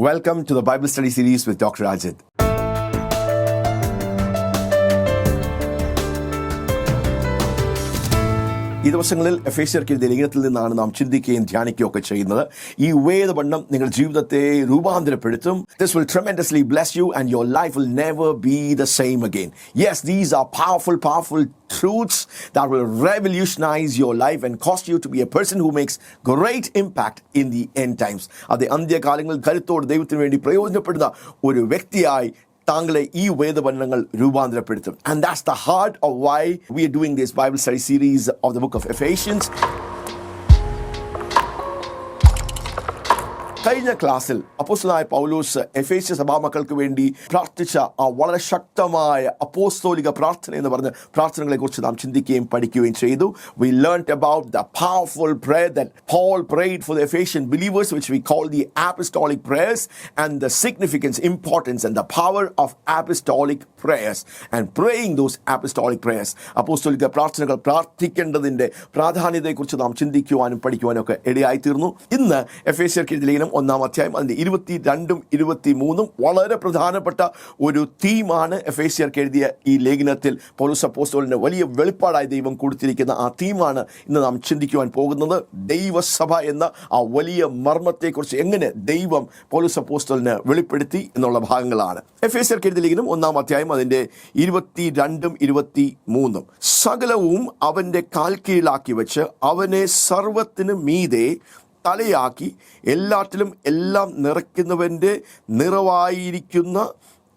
Welcome to the Bible Study Series with Dr. Ajit. ഈ ദിവസങ്ങളിൽ എഫേസ്യർക്ക് എഴുതിയ ലേഖനത്തിൽ നിന്നാണ് നാം ചിന്തിക്കുകയും ധ്യാനിക്കുകയും ഒക്കെ ചെയ്യുന്നത്. ഈ വേദപഠനം നിങ്ങളുടെ ജീവിതത്തെ രൂപാന്തരപ്പെടുത്തും. This will tremendously bless you and your life will never be the same again. Yes, these are powerful truths that will revolutionize your life and cause you to be a person who makes great impact in the end times. അത് അന്ത്യകാലങ്ങളിൽ കരുത്തോടെ ദൈവത്തിന് വേണ്ടി പ്രയോജനപ്പെടുന്ന ഒരു വ്യക്തിയായി താങ്കളെ ഈ വേദപഠനങ്ങൾ രൂപാന്തരപ്പെടുത്തും. And that's the heart of why we are doing this Bible study series of the book of Ephesians. കഴിഞ്ഞ ക്ലാസ്സിൽ അപ്പോസ്തലനായ പൗലോസ് എഫേസ്യ സഭാമക്കൾക്ക് വേണ്ടി പ്രാർത്ഥിച്ച ആ വളരെ ശക്തമായ അപ്പോസ്തോലിക പ്രാർത്ഥന എന്ന് പറഞ്ഞ പ്രാർത്ഥനകളെ കുറിച്ച് നാം ചിന്തിക്കുകയും പഠിക്കുകയും ചെയ്തു. We learnt about the powerful prayer that Paul prayed for the Ephesian believers, which we call the apostolic prayers, and the significance, importance and the power of apostolic prayers and praying those apostolic prayers. അപ്പോസ്തോലിക പ്രാർത്ഥനകൾ പ്രാർത്ഥിക്കേണ്ടതിന്റെ പ്രാധാന്യതയെക്കുറിച്ച് നാം ചിന്തിക്കുവാനും പഠിക്കുവാനും ഒക്കെ ഇടയായി തീർന്നു. ഇന്ന് എഫേസ്യർക്ക് എഴുതിയ ലേഖനം 1-ാം അധ്യായം അതിന്റെ 22 23 വളരെ പ്രധാനപ്പെട്ട ഒരു തീമാണ് എഫേസ്യർക്ക് എഴുതിയ ഈ ലേഖനത്തിൽ പൗലോസ് അപ്പോസ്തലന് വലിയ വെളിപ്പാടായി ദൈവം കൊടുത്തിരിക്കുന്ന ആ തീമാണ് ഇന്ന് നാം ചിന്തിക്കുവാൻ പോകുന്നത്. ദൈവസഭ എന്ന ആ വലിയ മർമ്മത്തെക്കുറിച്ച് എങ്ങനെ ദൈവം പൗലോസ് അപ്പോസ്തലന് വെളിപ്പെടുത്തി എന്നുള്ള ഭാഗങ്ങളാണ്. എഫേസ്യർക്ക് എഴുതിയ ലേഖനം 1-ാം അധ്യായം അതിന്റെ 22 23 സകലവും അവന്റെ കാൽ കീഴിലാക്കി വെച്ച് അവനെ സർവ്വത്തിനു മീതെ തലയാക്കി എല്ലാറ്റിലും എല്ലാം നിറയ്ക്കുന്നവൻ്റെ നിറവായിരിക്കുന്ന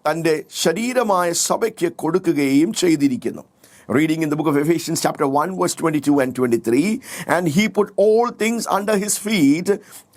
തൻ്റെ ശരീരമായ സഭയ്ക്ക് കൊടുക്കുകയും ചെയ്തിരിക്കുന്നു. Reading in the book of Ephesians chapter 1 verse 22 and 23, and he put all things under his feet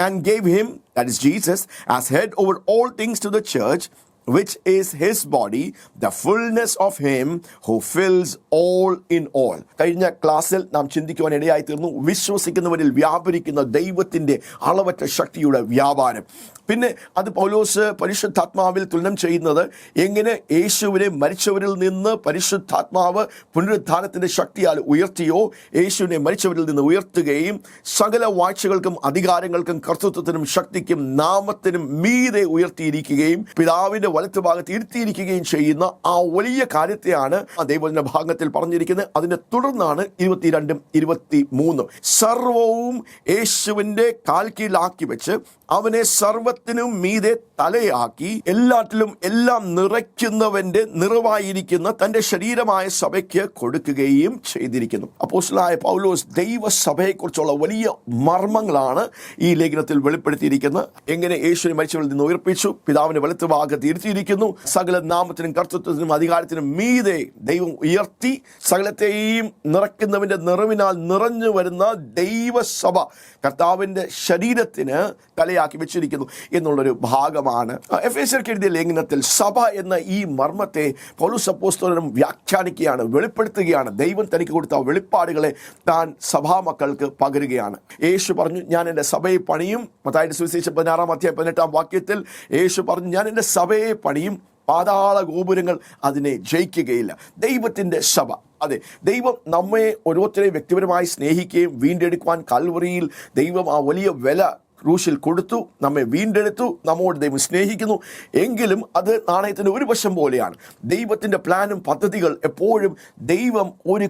and gave him, that is Jesus, as head over all things to the church, which is his body, the fullness of him who fills all in all. കഴിഞ്ഞ ക്ലാസ്സിൽ നാം ചിന്തിക്കുവാൻ ഇടയായി തീർന്നു വിശ്വസിക്കുന്നവരിൽ വ്യാപരിക്കുന്ന ദൈവത്തിൻ്റെ അളവറ്റ ശക്തിയുടെ വ്യാപാരം. പിന്നെ അത് പൗലോസ് പരിശുദ്ധാത്മാവിൽ തുലനം ചെയ്യുന്നത് എങ്ങനെ യേശുവിനെ മരിച്ചവരിൽ നിന്ന് പരിശുദ്ധാത്മാവ് പുനരുത്ഥാനത്തിൻ്റെ ശക്തിയാൽ ഉയർത്തിയോ, യേശുവിനെ മരിച്ചവരിൽ നിന്ന് ഉയർത്തുകയും സകല വാഴ്ചകൾക്കും അധികാരങ്ങൾക്കും കർത്തൃത്വത്തിനും ശക്തിക്കും നാമത്തിനും മീതെ ഉയർത്തിയിരിക്കുകയും പിതാവിൻ്റെ വലത്തുഭാഗത്ത് ഇരുത്തിയിരിക്കുകയും ചെയ്യുന്ന ആ വലിയ കാര്യത്തെയാണ് ദൈവത്തിന്റെ ഭാഗത്തിൽ പറഞ്ഞിരിക്കുന്നത്. അതിനെ തുടർന്നാണ് 22 23 സർവവും യേശുവിന്റെ കാൽ കീഴിലാക്കി വെച്ച് അവനെ സർവത്തിനും മീതെ തലയാക്കി എല്ലാറ്റിലും എല്ലാം നിറയ്ക്കുന്നവന്റെ നിറവായിരിക്കുന്ന തന്റെ ശരീരമായ സഭയ്ക്ക് കൊടുക്കുകയും ചെയ്തിരിക്കുന്നു. അപ്പോസ്തലനായ പൗലോസ് ദൈവസഭയെക്കുറിച്ചുള്ള വലിയ മർമ്മങ്ങളാണ് ഈ ലേഖനത്തിൽ വെളിപ്പെടുത്തിയിരിക്കുന്നത്. എങ്ങനെ യേശുവിനെ മരിച്ചവരിൽ നിന്ന് ഉയർപ്പിച്ചു, പിതാവിന്റെ വലത്തുഭാഗത്ത് ഇരുത്തിയിരിക്കുന്നു, സകല നാമത്തിനും കർത്തൃത്വത്തിനും അധികാരത്തിനും മീതെ ദൈവം ഉയർത്തി സകലത്തെയും നിറയ്ക്കുന്നവന്റെ നിറവിനാൽ നിറഞ്ഞു വരുന്ന ദൈവസഭ കർത്താവിന്റെ ശരീരത്തിന് തലയാക്കി വെച്ചിരിക്കുന്നു എന്നുള്ളൊരു ഭാഗമാണ്. എഫേസ്യർക്ക് എഴുതിയ ലേഖനത്തിൽ സഭ എന്ന ഈ മർമ്മത്തെ പൗലോസ് അപ്പോസ്തലൻ വ്യാഖ്യാനിക്കുകയാണ്, വെളിപ്പെടുത്തുകയാണ്. ദൈവം തനിക്ക് കൊടുത്ത വെളിപ്പാടുകളെ താൻ സഭാമക്കൾക്ക് പകരുകയാണ്. യേശു പറഞ്ഞു, ഞാൻ എൻ്റെ സഭയെ പണിയും. മത്തായിയുടെ സുവിശേഷം 16-ാം അധ്യായം 18-ാം വാക്യത്തിൽ യേശു പറഞ്ഞു, ഞാൻ എൻ്റെ സഭയെ പണിയും, പാതാള ഗോപുരങ്ങൾ അതിനെ ജയിക്കുകയില്ല. ദൈവത്തിൻ്റെ സഭ, അതെ, ദൈവം നമ്മെ ഓരോരുത്തരെയും വ്യക്തിപരമായി സ്നേഹിക്കുകയും വീണ്ടെടുക്കുവാൻ കൽവറിയിൽ ദൈവം ആ വലിയ വില ക്രൂശിൽ കൊടുത്തു, നമ്മെ വീണ്ടെടുത്തു, നമ്മോട് ദൈവം സ്നേഹിക്കുന്നു. എങ്കിലും അത് നാണയത്തിൻ്റെ ഒരു വശം പോലെയാണ്. ദൈവത്തിൻ്റെ പ്ലാനും പദ്ധതികൾ എപ്പോഴും ദൈവം ഒരു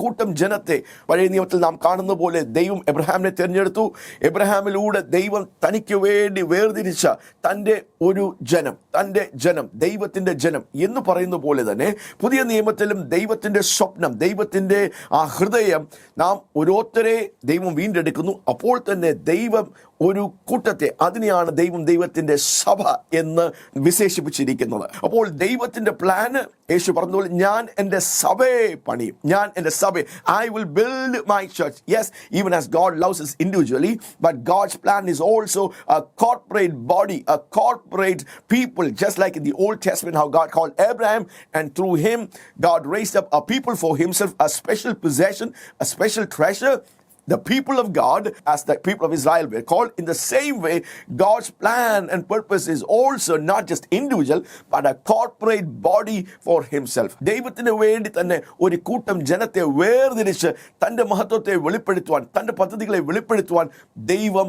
കൂട്ടം ജനത്തെ, പഴയ നിയമത്തിൽ നാം കാണുന്ന പോലെ ദൈവം എബ്രഹാമിനെ തിരഞ്ഞെടുത്തു. എബ്രഹാമിലൂടെ ദൈവം തനിക്ക് വേണ്ടി വേർതിരിച്ച തൻ്റെ ഒരു ജനം, തൻ്റെ ജനം, ദൈവത്തിൻ്റെ ജനം എന്ന് പറയുന്ന പോലെ തന്നെ പുതിയ നിയമത്തിലും ദൈവത്തിൻ്റെ സ്വപ്നം, ദൈവത്തിൻ്റെ ആ ഹൃദയം, നാം ഓരോരുത്തരെ ദൈവം വീണ്ടെടുക്കുന്നു. അപ്പോൾ തന്നെ ദൈവം ഒരു കൂട്ടത്തെ, അതിനെയാണ് ദൈവം ദൈവത്തിന്റെ സഭ എന്ന് വിശേഷിപ്പിച്ചിരിക്കുന്നത്. അപ്പോൾ ദൈവത്തിന്റെ പ്ലാന് യേശു പറഞ്ഞതുപോലെ ഞാൻ എൻ്റെ സഭയെ പണിയും, ഞാൻ എൻ്റെ സഭയെ, I will build my church. Yes, even as God loves us individually, but God's plan is also a corporate body, a corporate people, just like in the Old Testament how God called Abraham and through him God raised up a people for himself, a special possession, a special treasure. The people of God, as the people of Israel were called, in the same way God's plan and purpose is also not just individual but a corporate body for himself. ദൈവത്തിന് വേണ്ടി തന്നെ ഒരു കൂട്ടം ജനത്തെ വേർതിരിച്ച് തൻ്റെ മഹത്വത്തെ വെളിപ്പെടുത്തുവാൻ, തൻ്റെ പദ്ധതികളെ വെളിപ്പെടുത്തുവാൻ ദൈവം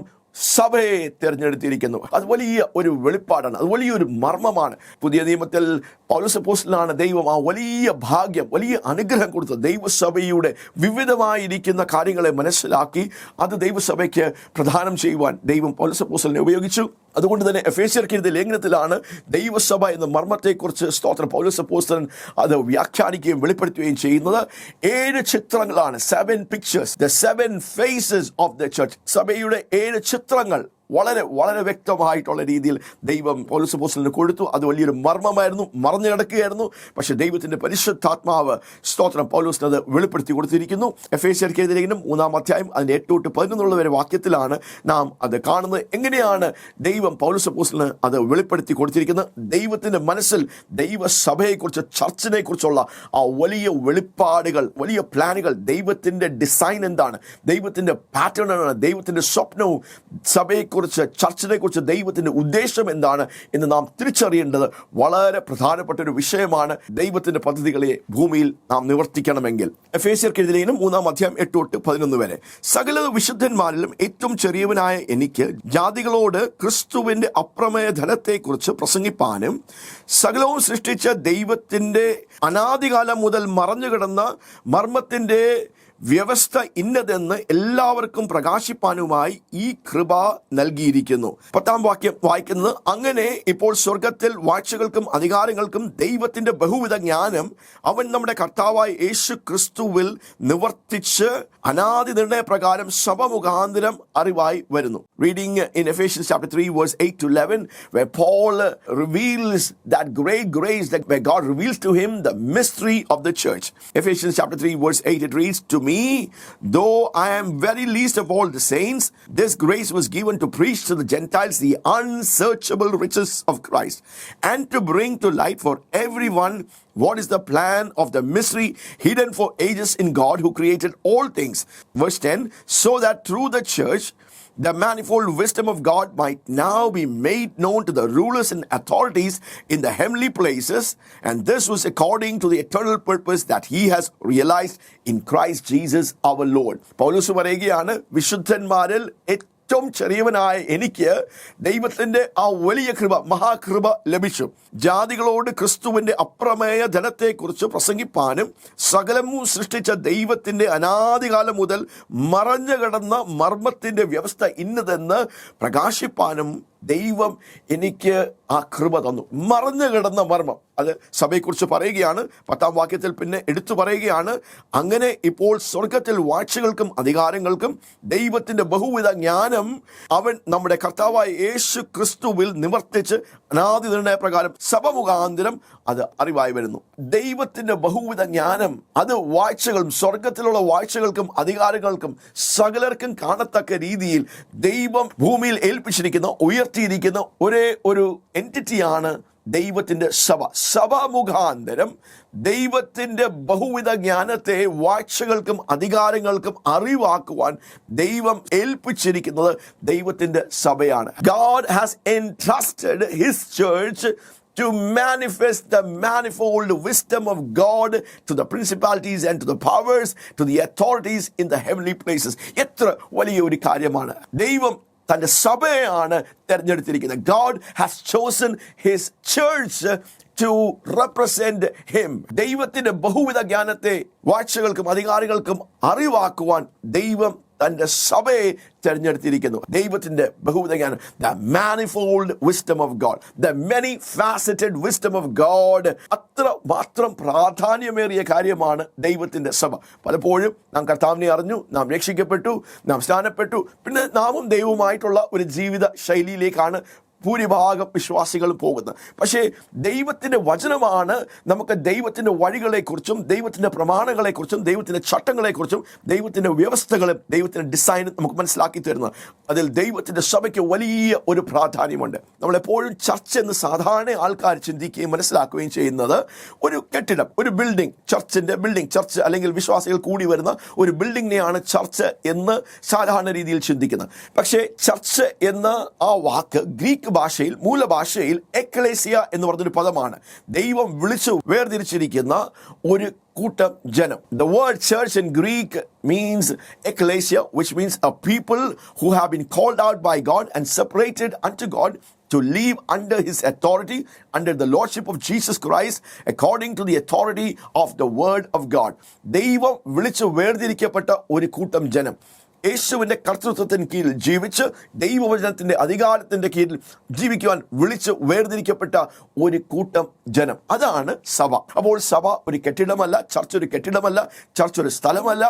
സഭയെ തിരഞ്ഞെടുത്തിരിക്കുന്നു. അത് വലിയ ഒരു വെളിപ്പാടാണ്, അത് വലിയൊരു മർമ്മമാണ്. പുതിയ നിയമത്തിൽ പൗലോസ് അപ്പോസ്തലനാണ് ദൈവം ആ വലിയ ഭാഗ്യം, വലിയ അനുഗ്രഹം കൊടുത്തത്. ദൈവസഭയുടെ വിവിധമായിരിക്കുന്ന കാര്യങ്ങളെ മനസ്സിലാക്കി അത് ദൈവസഭയ്ക്ക് പ്രദാനം ചെയ്യുവാൻ ദൈവം പൗലോസ് അപ്പോസ്തലനെ ഉപയോഗിച്ചു. അതുകൊണ്ട് തന്നെ എഫേസ്യർക്ക് എഴുതിയ ലേഖനത്തിലാണ് ദൈവസഭ എന്ന മർമ്മത്തെക്കുറിച്ച് സ്തോത്രം പൗലോസ് അപ്പോസ്തലൻ അത് വ്യാഖ്യാനിക്കുകയും വെളിപ്പെടുത്തുകയും ചെയ്യുന്നത്. 7 ചിത്രങ്ങളാണ്, 7 pictures, the 7 faces of the church. സഭയുടെ 7 ചിത്രങ്ങൾ വളരെ വളരെ വ്യക്തമായിട്ടുള്ള രീതിയിൽ ദൈവം പൗലോസ് അപ്പോസ്തലന് കൊടുത്തു. അത് വലിയൊരു മർമ്മമായിരുന്നു, മറഞ്ഞു കിടക്കുകയായിരുന്നു. പക്ഷെ ദൈവത്തിൻ്റെ പരിശുദ്ധാത്മാവ് സ്തോത്രം പൗലോസിന് അത് വെളിപ്പെടുത്തി കൊടുത്തിരിക്കുന്നു. എഫേസ്യർക്ക് എഴുതിയ ലേഖനം 3-ാം അധ്യായം അതിൻ്റെ 8-11 വരെ വാക്യത്തിലാണ് നാം അത് കാണുന്നത്. എങ്ങനെയാണ് ദൈവം പൗലോസ് അപ്പോസ്തലന് അത് വെളിപ്പെടുത്തി കൊടുത്തിരിക്കുന്നത്? ദൈവത്തിൻ്റെ മനസ്സിൽ ദൈവസഭയെക്കുറിച്ച്, ചർച്ചിനെ കുറിച്ചുള്ള ആ വലിയ വെളിപ്പാടുകൾ, വലിയ പ്ലാനുകൾ, ദൈവത്തിൻ്റെ ഡിസൈൻ എന്താണ്, ദൈവത്തിൻ്റെ പാറ്റേൺ ആണ്, ദൈവത്തിൻ്റെ സ്വപ്നവും സഭയെക്കുറിച്ച്, ചർച്ചിനെ കുറിച്ച് ദൈവത്തിൻ്റെ ഉദ്ദേശം എന്താണ് എന്ന് നാം തിരിച്ചറിയേണ്ടത് വളരെ പ്രധാനപ്പെട്ട ഒരു വിഷയമാണ്. ദൈവത്തിൻ്റെ പദ്ധതികളെ ഭൂമിയിൽ നാം നിവർത്തിക്കണമെങ്കിൽ. എഫേസ്യർക്ക് എഴുതിയ ലേഖനം 3-ാം അധ്യായം 8-11 വരെ, സകല വിശുദ്ധന്മാരിലും ഏറ്റവും ചെറിയവനായ എനിക്ക് ജാതികളോട് ക്രിസ്തുവിൻ്റെ അപ്രമേയ ധനത്തെക്കുറിച്ച് പ്രസംഗിപ്പാനും സകലവും സൃഷ്ടിച്ച ദൈവത്തിൻ്റെ അനാദികാലം മുതൽ മറഞ്ഞുകിടന്ന മർമ്മത്തിൻ്റെ വ്യവസ്ഥ ഇന്നതെന്ന് എല്ലാവർക്കും പ്രകാശിപ്പാനുമായി ഈ കൃപ നൽകിയിരിക്കുന്നു. 10-ാം വാക്യം വായിക്കുന്നത്, അങ്ങനെ ഇപ്പോൾ സ്വർഗത്തിൽ വാഴ്ചകൾക്കും അധികാരങ്ങൾക്കും ദൈവത്തിന്റെ ബഹുവിധ ജ്ഞാനം അവൻ നമ്മുടെ കർത്താവായ യേശു ക്രിസ്തുവിൽ നിവർത്തിച്ച് അനാദി നിർണയ പ്രകാരം സഭ മുഖാന്തരം അറിവായി വരുന്നു. Reading in Ephesians chapter 3 verse 8-11, where Paul reveals that great grace that where God reveals to him the mystery of the church. Ephesians chapter 3 verse 8, it reads, to me, though I am very least of all the saints, this grace was given to preach to the Gentiles the unsearchable riches of Christ, and to bring to light for everyone what is the plan of the mystery hidden for ages in God who created all things. Verse 10, so that through the church the manifold wisdom of God might now be made known to the rulers and authorities in the heavenly places, and this was according to the eternal purpose that he has realized in Christ Jesus our Lord. പൗലോസ് പറയുകയാണ്, വിശുദ്ധന്മാരിൽ ഏറ്റവും ചെറിയവനായ എനിക്ക് ദൈവത്തിൻ്റെ ആ വലിയ കൃപ, മഹാകൃപ ലഭിച്ചു. ജാതികളോട് ക്രിസ്തുവിൻ്റെ അപ്രമേയ ധനത്തെക്കുറിച്ച് പ്രസംഗിപ്പാനും സകലവും സൃഷ്ടിച്ച ദൈവത്തിൻ്റെ അനാദികാലം മുതൽ മറഞ്ഞു കിടന്ന മർമ്മത്തിൻ്റെ വ്യവസ്ഥ ഇന്നതെന്ന് പ്രകാശിപ്പാനും ദൈവം എനിക്ക് ആ കൃപ തന്നു. മറഞ്ഞു കിടന്ന മർമ്മം, അത് സഭയെക്കുറിച്ച് പറയുകയാണ്. 10-ാം വാക്യത്തിൽ പിന്നെ എടുത്തു പറയുകയാണ്, അങ്ങനെ ഇപ്പോൾ സ്വർഗത്തിൽ വാഴ്ചകൾക്കും അധികാരങ്ങൾക്കും ദൈവത്തിൻ്റെ ബഹുവിധ ജ്ഞാനം അവൻ നമ്മുടെ കർത്താവായ യേശു ക്രിസ്തുവിൽ നിവർത്തിച്ച് അനാദി നിർണയ പ്രകാരം സഭ മുഖാന്തരം അത് അറിവായി വരുന്നു. ദൈവത്തിൻ്റെ ബഹുവിധ ജ്ഞാനം അത് വാഴ്ചകളും സ്വർഗത്തിലുള്ള വാഴ്ചകൾക്കും അധികാരങ്ങൾക്കും സകലർക്കും കാണത്തക്ക രീതിയിൽ ദൈവം ഭൂമിയിൽ ഏൽപ്പിച്ചിരിക്കുന്ന, ഉയർത്തിയിരിക്കുന്ന ഒരേ ഒരു എൻറ്റിറ്റിയാണ് ദൈവത്തിൻ്റെ സഭ. സഭ മുഖാന്തരം ദൈവത്തിൻ്റെ ബഹുവിധ ജ്ഞാനത്തെ വാഴ്ചകൾക്കും അധികാരങ്ങൾക്കും അറിവാക്കുവാൻ ദൈവം ഏൽപ്പിച്ചിരിക്കുന്നത് ദൈവത്തിൻ്റെ സഭയാണ്. God has entrusted his church to manifest the manifold wisdom of God to the principalities and to the powers, to the authorities in the heavenly places. എത്ര വലിയൊരു കാര്യമാണ്. ദൈവം തൻ്റെ സഭയാണ് തിരഞ്ഞെടുത്തിരിക്കുന്നത്. God has chosen his church to represent him. ദൈവത്തിൻ്റെ ബഹുവിധ ജ്ഞാനത്തെ വാഴ്ചകൾക്കും അധികാരികൾക്കും അറിവാക്കുവാൻ ദൈവം തൻ്റെ സഭയെ തിരഞ്ഞെടുത്തിരിക്കുന്നു. ദൈവത്തിൻ്റെ ബഹുവിധ ജ്ഞാനം, the manifold wisdom of God, the many faceted wisdom of God. അത്ര മാത്രം പ്രാധാന്യമേറിയ കാര്യമാണ് ദൈവത്തിൻ്റെ സഭ. പലപ്പോഴും നാം കർത്താവിനെ അറിഞ്ഞു, നാം രക്ഷിക്കപ്പെട്ടു, നാം സ്നാനപ്പെട്ടു, പിന്നെ നാമും ദൈവവുമായിട്ടുള്ള ഒരു ജീവിത ശൈലിയിലേക്കാണ് ഭൂരിഭാഗം വിശ്വാസികൾ പോകുന്നത്. പക്ഷേ ദൈവത്തിൻ്റെ വചനമാണ് നമുക്ക് ദൈവത്തിൻ്റെ വഴികളെക്കുറിച്ചും ദൈവത്തിൻ്റെ പ്രമാണങ്ങളെക്കുറിച്ചും ദൈവത്തിൻ്റെ ചട്ടങ്ങളെക്കുറിച്ചും ദൈവത്തിൻ്റെ വ്യവസ്ഥകളും ദൈവത്തിൻ്റെ ഡിസൈനും നമുക്ക് മനസ്സിലാക്കി തരുന്നത്. അതിൽ ദൈവത്തിൻ്റെ സഭയ്ക്ക് വലിയ ഒരു പ്രാധാന്യമുണ്ട്. നമ്മളെപ്പോഴും ചർച്ച് എന്ന് സാധാരണ ആൾക്കാർ ചിന്തിക്കുകയും മനസ്സിലാക്കുകയും ചെയ്യുന്നത് ഒരു കെട്ടിടം, ഒരു ബിൽഡിംഗ്, ചർച്ചിൻ്റെ ബിൽഡിംഗ്, ചർച്ച് അല്ലെങ്കിൽ വിശ്വാസികൾ കൂടി വരുന്ന ഒരു ബിൽഡിങ്ങിനെയാണ് ചർച്ച് എന്ന് സാധാരണ രീതിയിൽ ചിന്തിക്കുന്നത്. പക്ഷേ ചർച്ച് എന്ന ആ വാക്ക് ഗ്രീക്ക് ഭാഷയിൽ, മൂലഭാഷയിൽ എക്ലേസിയ എന്ന് പറഞ്ഞൊരു പദമാണ്. ദൈവം വിളിച്ചു വേർതിരിച്ചിരിക്കുന്ന ഒരു കൂട്ടം ജനം. The word church in Greek means ecclesia, which means a people who have been called out by God and separated unto God to live under his authority, under the lordship of Jesus Christ, according to the authority of the word of God. ദൈവം വിളിച്ച് വേർതിരിക്കപ്പെട്ട ഒരു കൂട്ടം ജനം, യേശുവിൻ്റെ കർത്തൃത്വത്തിന് കീഴിൽ ജീവിച്ച് ദൈവവചനത്തിൻ്റെ അധികാരത്തിൻ്റെ കീഴിൽ ജീവിക്കുവാൻ വിളിച്ച് വേർതിരിക്കപ്പെട്ട ഒരു കൂട്ടം ജനം, അതാണ് സഭ. അപ്പോൾ സഭ ഒരു കെട്ടിടമല്ല, ചർച്ച് ഒരു കെട്ടിടമല്ല, ചർച്ച് ഒരു സ്ഥലമല്ല.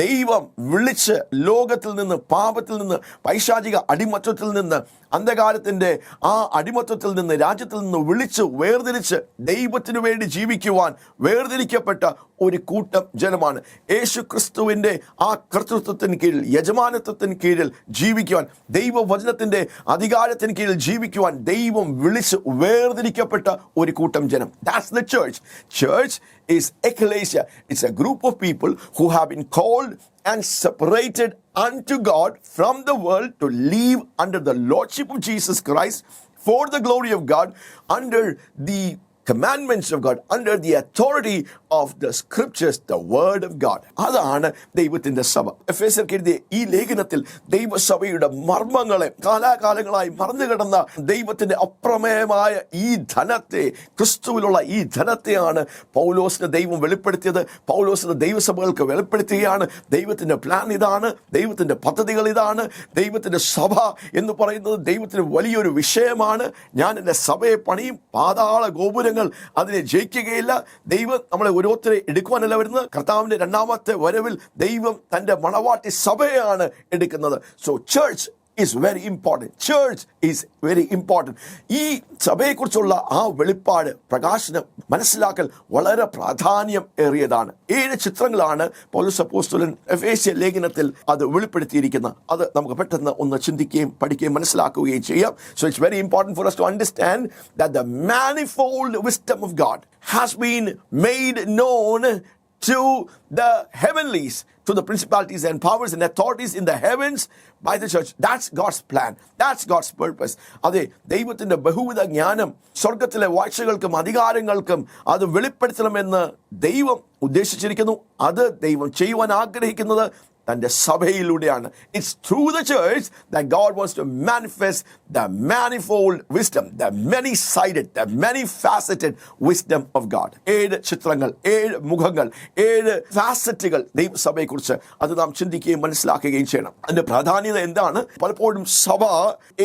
ദൈവം വിളിച്ച് ലോകത്തിൽ നിന്ന്, പാപത്തിൽ നിന്ന്, പൈശാചിക അടിമത്വത്തിൽ നിന്ന്, അന്ധകാരത്തിൻ്റെ ആ അടിമത്വത്തിൽ നിന്ന്, രാജ്യത്തിൽ നിന്ന് വിളിച്ച് വേർതിരിച്ച് ദൈവത്തിനു വേണ്ടി ജീവിക്കുവാൻ വേർതിരിക്കപ്പെട്ട ഒരു കൂട്ടം ജനമാണ്. യേശു ക്രിസ്തുവിൻ്റെ ആ കർത്തൃത്വത്തിന് കീഴിൽ, യജമാനത്വത്തിന് കീഴിൽ ജീവിക്കുവാൻ, ദൈവവചനത്തിൻ്റെ അധികാരത്തിന് കീഴിൽ ജീവിക്കുവാൻ ദൈവം വിളിച്ച് വേർതിരിക്കപ്പെട്ട ഒരു കൂട്ടം ജനം. That's the church. Church is ecclesia. It's a group of people who have been called and separated unto God from the world to live under the lordship of Jesus Christ, for the glory of God, under the commandments of God, under the authority of the scriptures, the word of God. അതാണ് ദൈവത്തിൻ്റെ സഭ. എഫേസ്യർക്ക് എഴുതിയ ഈ ലേഖനത്തിൽ ദൈവസഭയുടെ മർമ്മങ്ങളെ, കാലാകാലങ്ങളായി മറന്നു കിടന്ന ദൈവത്തിൻ്റെ അപ്രമേയമായ ഈ ധനത്തെ, ക്രിസ്തുവിലുള്ള ഈ ധനത്തെയാണ് പൗലോസിന് ദൈവം വെളിപ്പെടുത്തിയത്. പൗലോസിന് ദൈവസഭകൾക്ക് വെളിപ്പെടുത്തുകയാണ്. ദൈവത്തിൻ്റെ പ്ലാൻ ഇതാണ്, ദൈവത്തിൻ്റെ പദ്ധതികൾ ഇതാണ്. ദൈവത്തിൻ്റെ സഭ എന്ന് പറയുന്നത് ദൈവത്തിന് വലിയൊരു വിഷയമാണ്. ഞാൻ എൻ്റെ സഭയെ പണിയും, പാതാള ഗോപുരങ്ങൾ അതിനെ ജയിക്കുകയില്ല. ദൈവം നമ്മളെ ഓരോരുത്തരെ എടുക്കുവാനല്ല വരുന്നത്. കർത്താവിൻ്റെ രണ്ടാമത്തെ വരവിൽ ദൈവം തൻ്റെ മണവാട്ടി സഭയാണ് എടുക്കുന്നത്. So church is very important. Church is very important. ഈ സഭയെക്കുറിച്ചുള്ള ആ വെളിപ്പാട്, പ്രകാശനം, മനസ്സിലാക്കൽ വളരെ പ്രാധാന്യം ഏറിയതാണ്. 7 ചിത്രങ്ങളാണ് പൗലോസ് അപ്പോസ്തലൻ എഫേസ്യ ലേഖനത്തിൽ അത് വെളിപ്പെടുത്തിയിരിക്കുന്നത്. അത് നമുക്ക് പെട്ടെന്ന് ഒന്ന് ചിന്തിക്കുകയും പഠിക്കുകയും മനസ്സിലാക്കുകയും ചെയ്യാം. So it's very important for us to understand that the manifold wisdom of God has been made known to the heavenlies, to the principalities and powers and authorities in the heavens by the church. That's God's plan. That's God's purpose. അതെ, ദൈവത്തിൻ്റെ ബഹുവിധ ജ്ഞാനം സ്വർഗത്തിലെ വാഴ്ചകൾക്കും അധികാരങ്ങൾക്കും അത് വെളിപ്പെടുത്തണമെന്ന് ദൈവം ഉദ്ദേശിച്ചിരിക്കുന്നു. അത് ദൈവം ചെയ്യുവാൻ ആഗ്രഹിക്കുന്നത് തൻ്റെ സഭയിലൂടെയാണ്. It's through the church that God wants to manifest the manifold wisdom, the many-sided, the many-faceted wisdom of God. 7 ചിത്രങ്ങൾ, 7 മുഖങ്ങൾ, 7 ഫാസറ്റുകൾ ദൈവസഭയെക്കുറിച്ച് അത് നാം ചിന്തിക്കുകയും മനസ്സിലാക്കുകയും ചെയ്യണം. അതിൻ്റെ പ്രാധാന്യത എന്താണ്? പലപ്പോഴും സഭ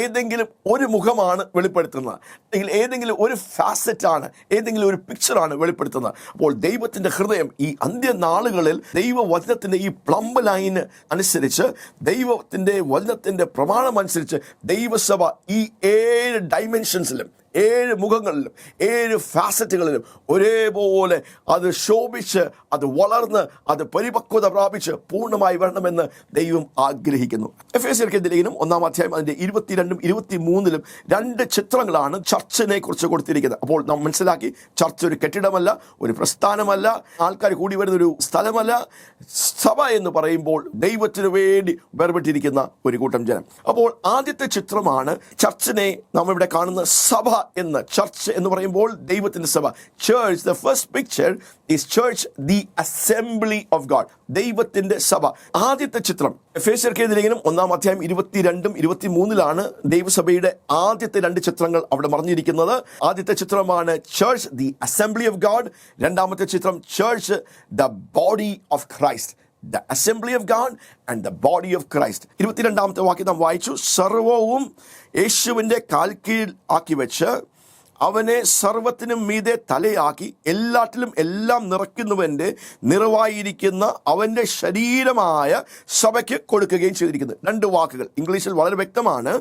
ഏതെങ്കിലും ഒരു മുഖമാണ് വെളിപ്പെടുത്തുന്നത്, അല്ലെങ്കിൽ ഏതെങ്കിലും ഒരു ഫാസറ്റാണ്, ഏതെങ്കിലും ഒരു പിക്ചറാണ് വെളിപ്പെടുത്തുന്നത്. അപ്പോൾ ദൈവത്തിൻ്റെ ഹൃദയം ഈ അന്ത്യനാളുകളിൽ ദൈവവചനത്തിൻ്റെ ഈ പ്ലംബ് ലൈൻ അനുസരിച്ച്, ദൈവത്തിൻ്റെ വചനത്തിൻ്റെ പ്രമാണം അനുസരിച്ച് ദൈവസഭ ഈ 7 ഡൈമെൻഷൻസിലും, 7 മുഖങ്ങളിലും, 7 ഫാസറ്റുകളിലും ഒരേപോലെ അത് ശോഭിച്ച്, അത് വളർന്ന്, അത് പരിപക്വത പ്രാപിച്ച് പൂർണ്ണമായി വരണമെന്ന് ദൈവം ആഗ്രഹിക്കുന്നു. എഫേസ്യർക്ക് ലേഖനം 1-ാം അധ്യായം അതിൻ്റെ 22-ഉം 23-ലും 2 ചിത്രങ്ങളാണ് ചർച്ചിനെ കുറിച്ച് കൊടുത്തിരിക്കുന്നത്. അപ്പോൾ നാം മനസ്സിലാക്കി, ചർച്ച് ഒരു കെട്ടിടമല്ല, ഒരു പ്രസ്ഥാനമല്ല, ആൾക്കാർ കൂടി വരുന്ന ഒരു സ്ഥലമല്ല. സഭ എന്ന് പറയുമ്പോൾ ദൈവത്തിന് വേണ്ടി വേർപെട്ടിരിക്കുന്ന ഒരു കൂട്ടം ജനം. അപ്പോൾ ആദ്യത്തെ ചിത്രമാണ് ചർച്ചിനെ നാം ഇവിടെ കാണുന്ന സഭ എന്ന്. ചർച്ച് എന്ന് പറയുമ്പോൾ ദൈവത്തിൻ്റെ സഭ, church. The first picture is church, the assembly of God, ദൈവത്തിൻ്റെ സഭ. ആദ്യത്തെ ചിത്രം എഫേസ്യർക്ക് ലേഖനം 1-ാം അധ്യായം 22-ഉം 23-ലാണ് ദൈവസഭയുടെ ആദ്യത്തെ 2 ചിത്രങ്ങൾ അവിടെ മറഞ്ഞിരിക്കുന്നത്. ആദ്യത്തെ ചിത്രമാണ് church, the assembly of God. രണ്ടാമത്തെ ചിത്രം church, the body of Christ. The assembly of God and the body of Christ. 22-ാമത്തെ വാക്യം നാം വായിച്ചു. സർവവും യേശുവിൻ്റെ കാൽക്കീഴിൽ ആക്കി വെച്ച് അവനെ സർവത്തിനും മീതെ തലയാക്കി എല്ലാറ്റിലും എല്ലാം നിറയ്ക്കുന്നവൻ്റെ നിറവായിരിക്കുന്ന അവൻ്റെ ശരീരമായ സഭയ്ക്ക് കൊടുക്കുകയും ചെയ്തിരിക്കുന്നത്. 2 വാക്കുകൾ ഇംഗ്ലീഷിൽ വളരെ വ്യക്തമാണ്.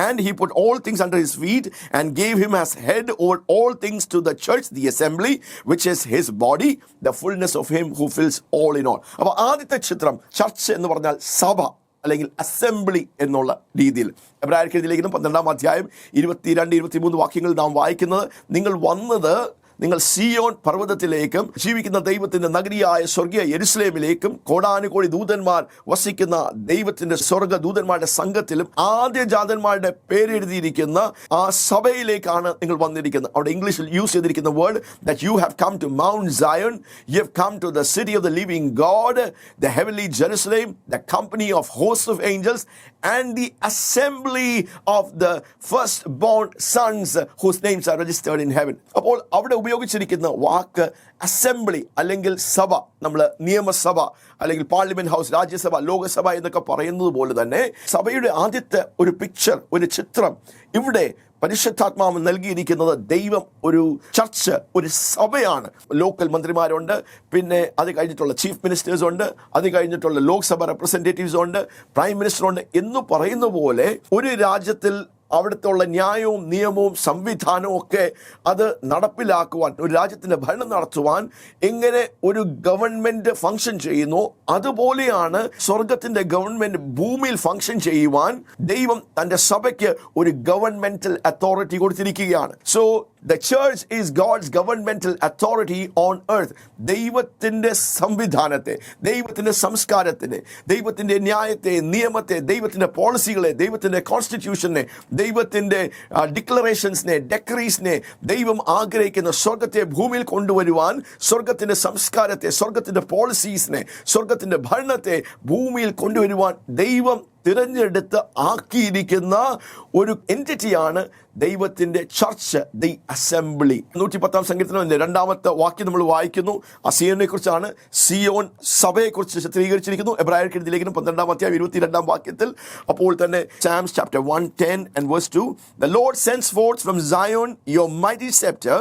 And he put all things under his feet and gave him as head over all things to the church, the assembly, which is his body, the fullness of him who fills all in all. അപ്പോൾ ആദ്യത്തെ ചിത്രം church എന്ന് പറഞ്ഞാൽ സഭ, അല്ലെങ്കിൽ assembly എന്നുള്ള രീതിയിൽ. എബ്രായർക്ക് ലേഖനം 12-ാം അധ്യായം 22-23 വാക്യങ്ങൾ നാം വായിക്കുന്നത്, നിങ്ങൾ വന്നത് നിങ്ങൾ സിയോൻ പർവ്വതത്തിലേക്കും ജീവിക്കുന്ന ദൈവത്തിന്റെ നഗരിയായ സ്വർഗീയ യെരുശലേമിലേക്കും കോടാനുകോടി ദൂതന്മാർ വസിക്കുന്ന ദൈവത്തിന്റെ സ്വർഗ ദൂതന്മാരുടെ സംഘത്തിലും ആദ്യജാതന്മാരുടെ പേരെഴുതിയിരിക്കുന്ന ആ സഭയിലേക്കാണ് നിങ്ങൾ വന്നിരിക്കുന്നത്. അവിടെ ഇംഗ്ലീഷിൽ യൂസ് ചെയ്തിരിക്കുന്ന word that you have come to Mount Zion, you have come to the city of the living God, the heavenly Jerusalem, the company of hosts of angels and the assembly of the firstborn sons whose names are registered in heaven. അപ്പോൾ അവിടെ ഉപയോഗിച്ചിരിക്കുന്ന വാക്ക് assembly അല്ലെങ്കിൽ സഭ, നമ്മൾ നിയമസഭ അല്ലെങ്കിൽ parliament house, Rajya Sabha, Lok Sabha എന്നൊക്കെ പറയുന്നത് പോലെ തന്നെ സഭയുടെ ആദ്യത്തെ ഒരു പിക്ചർ, ഒരു ചിത്രം ഇവിടെ പരിശുദ്ധാത്മാവ് നൽകിയിരിക്കുന്നത് ദൈവം ഒരു ചർച്ച്, ഒരു സഭയാണ്. ലോക്കൽ മന്ത്രിമാരുണ്ട്, പിന്നെ അത് കഴിഞ്ഞിട്ടുള്ള ചീഫ് മിനിസ്റ്റേഴ്സ് ഉണ്ട്, അത് കഴിഞ്ഞിട്ടുള്ള ലോക്സഭ റെപ്രസെൻറ്റേറ്റീവ്സ് ഉണ്ട്, പ്രൈം മിനിസ്റ്റർ ഉണ്ട് എന്ന് പറയുന്ന പോലെ ഒരു രാജ്യത്തിൽ അവിടുത്തെ ഉള്ള ന്യായവും നിയമവും സംവിധാനവും ഒക്കെ അത് നടപ്പിലാക്കുവാൻ, ഒരു രാജ്യത്തിൻ്റെ ഭരണം നടത്തുവാൻ എങ്ങനെ ഒരു ഗവൺമെൻറ് ഫങ്ഷൻ ചെയ്യുന്നു അതുപോലെയാണ് സ്വർഗത്തിൻ്റെ ഗവൺമെൻറ് ഭൂമിയിൽ ഫങ്ഷൻ ചെയ്യുവാൻ ദൈവം തൻ്റെ സഭയ്ക്ക് ഒരു ഗവൺമെന്റൽ അതോറിറ്റി കൊടുത്തിരിക്കുകയാണ്. So the church is God's governmental authority on earth. ദൈവത്തിൻ്റെ സംവിധാനത്തെ, ദൈവത്തിൻ്റെ സംസ്കാരത്തിനെ, ദൈവത്തിൻ്റെ ന്യായത്തെ, നിയമത്തെ, ദൈവത്തിൻ്റെ പോളിസികളെ, ദൈവത്തിൻ്റെ കോൺസ്റ്റിറ്റ്യൂഷനെ, ദൈവത്തിൻ്റെ ഡിക്ലറേഷൻസിനെ, ഡെക്രീസിനെ ദൈവം ആഗ്രഹിക്കുന്ന സ്വർഗത്തെ ഭൂമിയിൽ കൊണ്ടുവരുവാൻ, സ്വർഗത്തിൻ്റെ സംസ്കാരത്തെ, സ്വർഗത്തിൻ്റെ പോളിസീസിനെ, സ്വർഗത്തിൻ്റെ ഭരണത്തെ ഭൂമിയിൽ കൊണ്ടുവരുവാൻ ദൈവം തിരഞ്ഞെടുത്ത് ആക്കിയിരിക്കുന്ന ഒരു എൻറ്റിറ്റിയാണ് ദൈവത്തിൻ്റെ ചർച്ച്, ദി അസംബ്ലി. 110 സങ്കീർത്തനത്തിൻ്റെ 2ാമത്തെ വാക്യം നമ്മൾ വായിക്കുന്നു. ആ സിയോനെ കുറിച്ചാണ്, സിയോൻ സഭയെക്കുറിച്ച് ചിത്രീകരിച്ചിരിക്കുന്നു. എബ്രായർക്ക് എഴുതിയ ലേഖനം 12-ാം അധ്യായം 22-ാം വാക്യത്തിൽ. അപ്പോൾ തന്നെ Psalms chapter 110 and verse 2, the Lord sends forth from Zion your mighty scepter,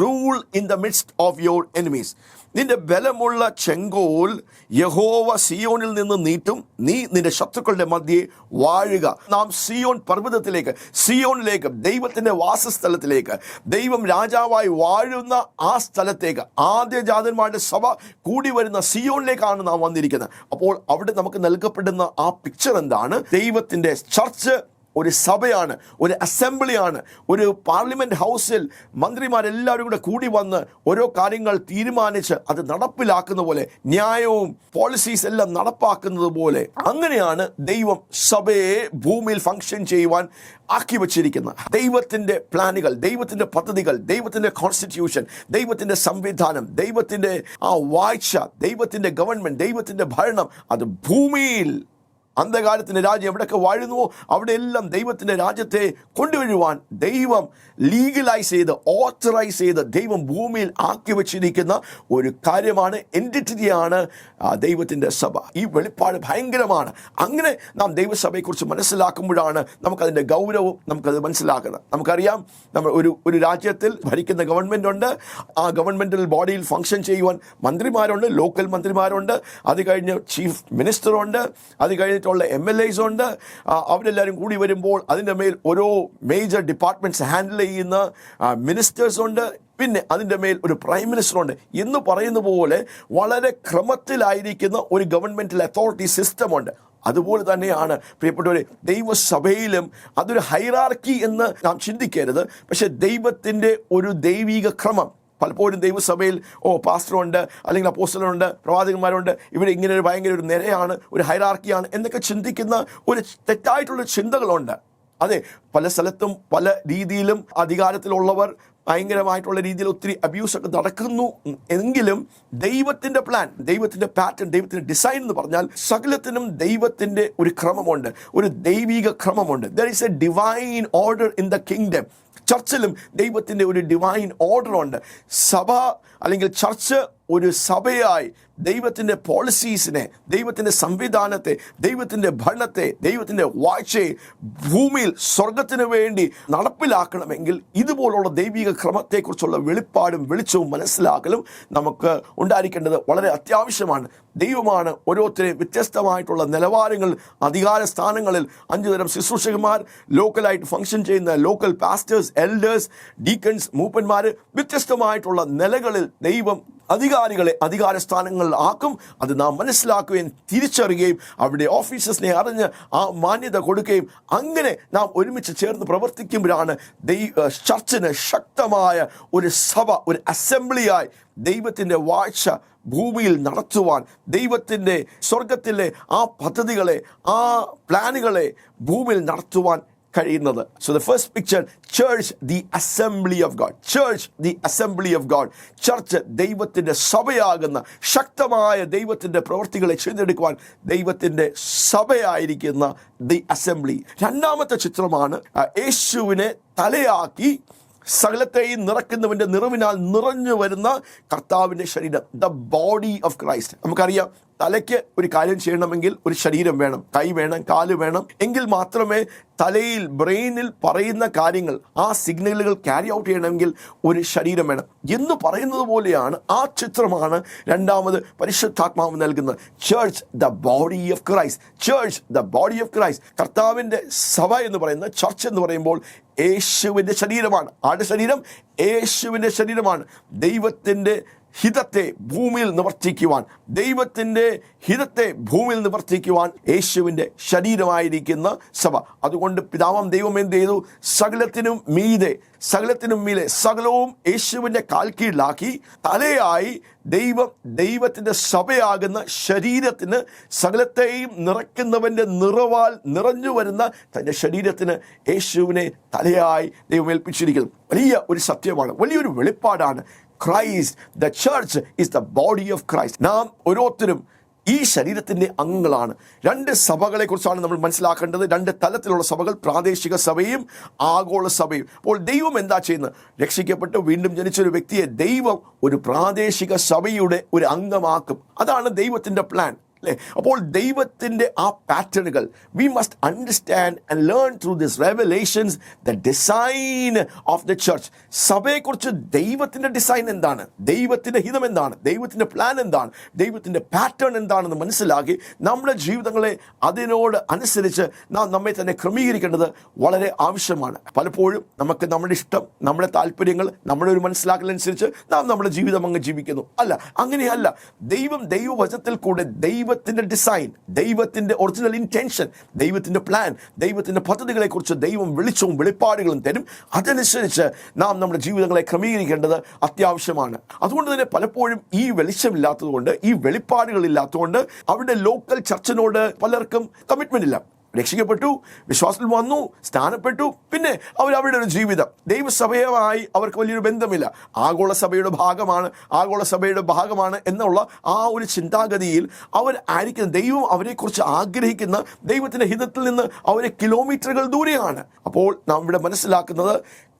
rule in the midst of your enemies. നിന്റെ ബലമുള്ള ചെങ്കോൽ യഹോവ സിയോനിൽ നിന്ന് നീട്ടും, നീ നിന്റെ ശത്രുക്കളുടെ മധ്യേ വാഴുക. നാം സിയോൻ പർവ്വതത്തിലേക്ക്, സിയോനിലേക്ക്, ദൈവത്തിൻ്റെ വാസസ്ഥലത്തിലേക്ക്, ദൈവം രാജാവായി വാഴുന്ന ആ സ്ഥലത്തേക്ക്, ആദ്യജാതന്മാരുടെ സഭ കൂടി വരുന്ന സിയോനിലേക്കാണ് നാം വന്നിരിക്കുന്നത്. അപ്പോൾ അവിടെ നമുക്ക് നൽകപ്പെടുന്ന ആ പിക്ചർ എന്താണ്? ദൈവത്തിൻ്റെ ചർച്ച് ഒരു സഭയാണ്, ഒരു അസംബ്ലിയാണ്. ഒരു പാർലമെന്റ് ഹൗസിൽ മന്ത്രിമാരെല്ലാവരും കൂടെ കൂടി വന്ന് ഓരോ കാര്യങ്ങൾ തീരുമാനിച്ച് അത് നടപ്പിലാക്കുന്ന പോലെ, ന്യായവും പോളിസീസ് എല്ലാം നടപ്പാക്കുന്നത് പോലെ, അങ്ങനെയാണ് ദൈവം സഭയെ ഭൂമിയിൽ ഫങ്ഷൻ ചെയ്യുവാൻ ആക്കി വച്ചിരിക്കുന്നത്. ദൈവത്തിൻ്റെ പ്ലാനുകൾ, ദൈവത്തിൻ്റെ പദ്ധതികൾ, ദൈവത്തിൻ്റെ കോൺസ്റ്റിറ്റ്യൂഷൻ, ദൈവത്തിൻ്റെ സംവിധാനം, ദൈവത്തിൻ്റെ ആ വാഴ്ച, ദൈവത്തിൻ്റെ ഗവൺമെന്റ്, ദൈവത്തിൻ്റെ ഭരണം അത് ഭൂമിയിൽ അന്ധകാലത്തിൻ്റെ രാജ്യം എവിടെയൊക്കെ വാഴുന്നുവോ അവിടെയെല്ലാം ദൈവത്തിൻ്റെ രാജ്യത്തെ കൊണ്ടുവരുവാൻ ദൈവം ലീഗലൈസ് ചെയ്ത്, ഓത്തറൈസ് ചെയ്ത് ദൈവം ഭൂമിയിൽ ആക്കി വച്ചിരിക്കുന്ന ഒരു കാര്യമാണ്, എൻറ്റിറ്റിയാണ് ദൈവത്തിൻ്റെ സഭ. ഈ വെളിപ്പാട് ഭയങ്കരമാണ്. അങ്ങനെ നാം ദൈവസഭയെക്കുറിച്ച് മനസ്സിലാക്കുമ്പോഴാണ് നമുക്കതിൻ്റെ ഗൗരവം നമുക്കത് മനസ്സിലാക്കുന്നത്. നമുക്കറിയാം, നമ്മൾ ഒരു രാജ്യത്തിൽ ഭരിക്കുന്ന ഗവൺമെൻറ് ഉണ്ട്. ആ ഗവൺമെൻറ്റൽ ബോഡിയിൽ ഫങ്ഷൻ ചെയ്യുവാൻ മന്ത്രിമാരുണ്ട്, ലോക്കൽ മന്ത്രിമാരുണ്ട്, അത് കഴിഞ്ഞ് ചീഫ് മിനിസ്റ്ററുണ്ട്, അത് കഴിഞ്ഞിട്ടുള്ള MLAs ഉണ്ട്. അവരെല്ലാവരും കൂടി വരുമ്പോൾ അതിൻ്റെ മേൽ ഓരോ മേജർ ഡിപ്പാർട്ട്മെൻറ്റ്സ് ഹാൻഡിൽ ചെയ്യുന്ന മിനിസ്റ്റേഴ്സ് ഉണ്ട്. പിന്നെ അതിൻ്റെ മേൽ ഒരു പ്രൈം മിനിസ്റ്റർ ഉണ്ട്. എന്ന് പറയുന്ന പോലെ വളരെ ക്രമത്തിലായിരിക്കുന്ന ഒരു ഗവൺമെൻറ്റൽ അതോറിറ്റി സിസ്റ്റമുണ്ട്. അതുപോലെ തന്നെയാണ് പ്രിയപ്പെട്ടവരെ ദൈവസഭയിലും. അതൊരു ഹൈറാർക്കി എന്ന് നാം ചിന്തിക്കരുത്. പക്ഷെ ദൈവത്തിൻ്റെ ഒരു ദൈവിക ക്രമം, പലപ്പോഴും ദൈവസഭയിൽ പാസ്റ്ററുണ്ട്, അല്ലെങ്കിൽ അപ്പോസ്തലനുണ്ട്, പ്രവാചകന്മാരുണ്ട്, ഇവിടെ ഇങ്ങനെ ഒരു ഭയങ്കര ഒരു നിരയാണ്, ഒരു ഹൈറാർക്കിയാണ് എന്നൊക്കെ ചിന്തിക്കുന്ന ഒരു തെറ്റായിട്ടുള്ള ചിന്തകളുണ്ട്. അതെ, പല സ്ഥലത്തും പല രീതിയിലും അധികാരത്തിലുള്ളവർ ഭയങ്കരമായിട്ടുള്ള രീതിയിൽ ഒത്തിരി അബ്യൂസൊക്കെ നടക്കുന്നു. എങ്കിലും ദൈവത്തിൻ്റെ പ്ലാൻ, ദൈവത്തിൻ്റെ പാറ്റേൺ, ദൈവത്തിൻ്റെ ഡിസൈൻ എന്ന് പറഞ്ഞാൽ സകലത്തിനും ദൈവത്തിൻ്റെ ഒരു ക്രമമുണ്ട്, ഒരു ദൈവിക ക്രമമുണ്ട്. There is a divine order in the kingdom. ചർച്ചിലും ദൈവത്തിൻ്റെ ഒരു ഡിവൈൻ ഓർഡർ ഉണ്ട്. സഭ അല്ലെങ്കിൽ ചർച്ച് ഒരു സഭയായി ദൈവത്തിൻ്റെ പോളിസീസിനെ, ദൈവത്തിൻ്റെ സംവിധാനത്തെ, ദൈവത്തിൻ്റെ ഭരണത്തെ, ദൈവത്തിൻ്റെ വാഴ്ചയെ ഭൂമിയിൽ സ്വർഗത്തിന് വേണ്ടി നടപ്പിലാക്കണമെങ്കിൽ ഇതുപോലുള്ള ദൈവിക ക്രമത്തെക്കുറിച്ചുള്ള വെളിപ്പാടും വെളിച്ചവും മനസ്സിലാക്കലും നമുക്ക് ഉണ്ടായിരിക്കേണ്ടത് വളരെ അത്യാവശ്യമാണ്. ദൈവമാണ് ഓരോരുത്തരെയും വ്യത്യസ്തമായിട്ടുള്ള നിലവാരങ്ങൾ, അധികാര സ്ഥാനങ്ങളിൽ 5 തരം ശുശ്രൂഷകന്മാർ, ലോക്കലായിട്ട് ഫങ്ഷൻ ചെയ്യുന്ന ലോക്കൽ പാസ്റ്റേഴ്സ്, എൽഡേഴ്സ്, ഡീക്കൺസ്, മൂപ്പന്മാർ, വ്യത്യസ്തമായിട്ടുള്ള നിലകളിൽ ദൈവം അധികാരികളെ അധികാര സ്ഥാനങ്ങളിലാക്കും. അത് നാം മനസ്സിലാക്കുകയും തിരിച്ചറിയുകയും അവിടെ ഓഫീസേഴ്സിനെ അറിഞ്ഞ് ആ മാന്യത കൊടുക്കുകയും അങ്ങനെ നാം ഒരുമിച്ച് ചേർന്ന് പ്രവർത്തിക്കുമ്പോഴാണ് ചർച്ചിന് ശക്തമായ ഒരു സഭ, ഒരു അസംബ്ലിയായി ദൈവത്തിൻ്റെ വാഴ്ച ഭൂമിയിൽ നടത്തുവാൻ, ദൈവത്തിൻ്റെ സ്വർഗത്തിലെ ആ പദ്ധതികളെ, ആ പ്ലാനുകളെ ഭൂമിയിൽ നടത്തുവാൻ കഴിയുന്നത്. So the first picture, church, the assembly of God. Church, the assembly of God. Church ദൈവത്തിൻ്റെ സഭയാകുന്ന ശക്തമായ ദൈവത്തിൻ്റെ പ്രവൃത്തികളെ ചെയ്തെടുക്കുവാൻ ദൈവത്തിൻ്റെ സഭയായിരിക്കുന്ന ദി അസംബ്ലി. രണ്ടാമത്തെ ചിത്രമാണ് യേശുവിനെ തലയാക്കി സകലത്തെയും നിറയ്ക്കുന്നവൻ്റെ നിറവിനാൽ നിറഞ്ഞു വരുന്ന കർത്താവിൻ്റെ ശരീരം, ദ ബോഡി ഓഫ് ക്രൈസ്റ്റ്. നമുക്കറിയാം, തലയ്ക്ക് ഒരു കാര്യം ചെയ്യണമെങ്കിൽ ഒരു ശരീരം വേണം, കൈ വേണം, കാല് വേണം. എങ്കിൽ മാത്രമേ തലയിൽ, ബ്രെയിനിൽ പറയുന്ന കാര്യങ്ങൾ, ആ സിഗ്നലുകൾ ക്യാരി ഔട്ട് ചെയ്യണമെങ്കിൽ ഒരു ശരീരം വേണം എന്ന് പറയുന്നത് പോലെയാണ് ആ ചിത്രമാണ് രണ്ടാമത് പരിശുദ്ധാത്മാവ് നൽകുന്നത്. Church, the body of Christ. Church, the body of Christ. കർത്താവിൻ്റെ സഭ എന്ന് പറയുന്നത്, ചർച്ച് എന്ന് പറയുമ്പോൾ യേശുവിൻ്റെ ശരീരമാണ്. ആരുടെ ശരീരം? യേശുവിൻ്റെ ശരീരമാണ്. ദൈവത്തിൻ്റെ ഹിതത്തെ ഭൂമിയിൽ നിവർത്തിക്കുവാൻ, ദൈവത്തിൻ്റെ ഹിതത്തെ ഭൂമിയിൽ നിവർത്തിക്കുവാൻ യേശുവിൻ്റെ ശരീരമായിരിക്കുന്ന സഭ. അതുകൊണ്ട് പിതാവാം ദൈവം എന്ത് ചെയ്തു? സകലത്തിനും മീതെ, സകലത്തിനും മീതെ സകലവും യേശുവിൻ്റെ കാൽക്കീഴിലാക്കി തലയായി ദൈവത്തിൻ്റെ സഭയാകുന്ന ശരീരത്തിന്, സകലത്തെയും നിറയ്ക്കുന്നവൻ്റെ നിറവാൽ നിറഞ്ഞു വരുന്ന തൻ്റെ ശരീരത്തിന് യേശുവിനെ തലയായി ദൈവം ഏൽപ്പിച്ചിരിക്കുന്നു. വലിയ ഒരു സത്യമാണ്, വലിയൊരു വെളിപ്പാടാണ്. Christ, the church is the body of Christ. നാം ഓരോരുത്തരും ഈ ശരീരത്തിൻ്റെ അംഗങ്ങളാണ്. രണ്ട് സഭകളെ കുറിച്ചാണ് നമ്മൾ മനസ്സിലാക്കേണ്ടത്. രണ്ട് തലത്തിലുള്ള സഭകൾ, പ്രാദേശിക സഭയും ആഗോള സഭയും. അപ്പോൾ ദൈവം എന്താ ചെയ്യുന്നത്? രക്ഷിക്കപ്പെട്ട് വീണ്ടും ജനിച്ചൊരു വ്യക്തിയെ ദൈവം ഒരു പ്രാദേശിക സഭയുടെ ഒരു അംഗമാക്കും. അതാണ് ദൈവത്തിൻ്റെ പ്ലാൻ, അല്ലേ? അപ്പോൾ ദൈവത്തിൻ്റെ ആ പാറ്റേണുകൾ we must understand and learn through this revelations the design of the church. സഭയെക്കുറിച്ച് ദൈവത്തിൻ്റെ ഡിസൈൻ എന്താണ്, ദൈവത്തിൻ്റെ ഹിതം എന്താണ്, ദൈവത്തിൻ്റെ പ്ലാൻ എന്താണ്, ദൈവത്തിൻ്റെ പാറ്റേൺ എന്താണെന്ന് മനസ്സിലാക്കി നമ്മുടെ ജീവിതങ്ങളെ അതിനോട് അനുസരിച്ച് നാം നമ്മെ തന്നെ ക്രമീകരിക്കേണ്ടത് വളരെ ആവശ്യമാണ്. പലപ്പോഴും നമുക്ക് നമ്മുടെ ഇഷ്ടം, നമ്മുടെ താല്പര്യങ്ങൾ, നമ്മുടെ ഒരു മനസ്സിലാക്കലനുസരിച്ച് നാം നമ്മുടെ ജീവിതം അങ്ങ് ജീവിക്കുന്നു. അല്ല, അങ്ങനെയല്ല. ദൈവവചനത്തിൽ കൂടെ ദൈവത്തിൻ്റെ ഡിസൈൻ, ദൈവത്തിൻ്റെ ഒറിജിനൽ ഇൻറ്റൻഷൻ, ദൈവത്തിൻ്റെ പ്ലാൻ, ദൈവത്തിൻ്റെ പദ്ധതികളെക്കുറിച്ച് ദൈവം വെളിച്ചവും വെളിപ്പാടുകളും തരും. അതനുസരിച്ച് നാം നമ്മുടെ ജീവിതങ്ങളെ ക്രമീകരിക്കേണ്ടത് അത്യാവശ്യമാണ്. അതുകൊണ്ട് തന്നെ പലപ്പോഴും ഈ വെളിച്ചമില്ലാത്തതുകൊണ്ട്, ഈ വെളിപ്പാടുകളില്ലാത്തതുകൊണ്ട് അവരുടെ ലോക്കൽ ചർച്ചിനോട് പലർക്കും കമ്മിറ്റ്മെൻ്റ് ഇല്ല. രക്ഷിക്കപ്പെട്ടു, വിശ്വാസത്തിൽ വന്നു, സ്ഥാനപ്പെട്ടു, പിന്നെ അവരുടെ ഒരു ജീവിതം ദൈവസഭയുമായി അവർക്ക് വലിയൊരു ബന്ധമില്ല. ആഗോള സഭയുടെ ഭാഗമാണ് എന്നുള്ള ആ ഒരു ചിന്താഗതിയിൽ അവർ ആയിരിക്കുന്ന, ദൈവം അവരെക്കുറിച്ച് ആഗ്രഹിക്കുന്ന ദൈവത്തിൻ്റെ ഹിതത്തിൽ നിന്ന് അവരെ കിലോമീറ്ററുകൾ ദൂരെയാണ്. അപ്പോൾ നാം ഇവിടെ മനസ്സിലാക്കുന്നത്,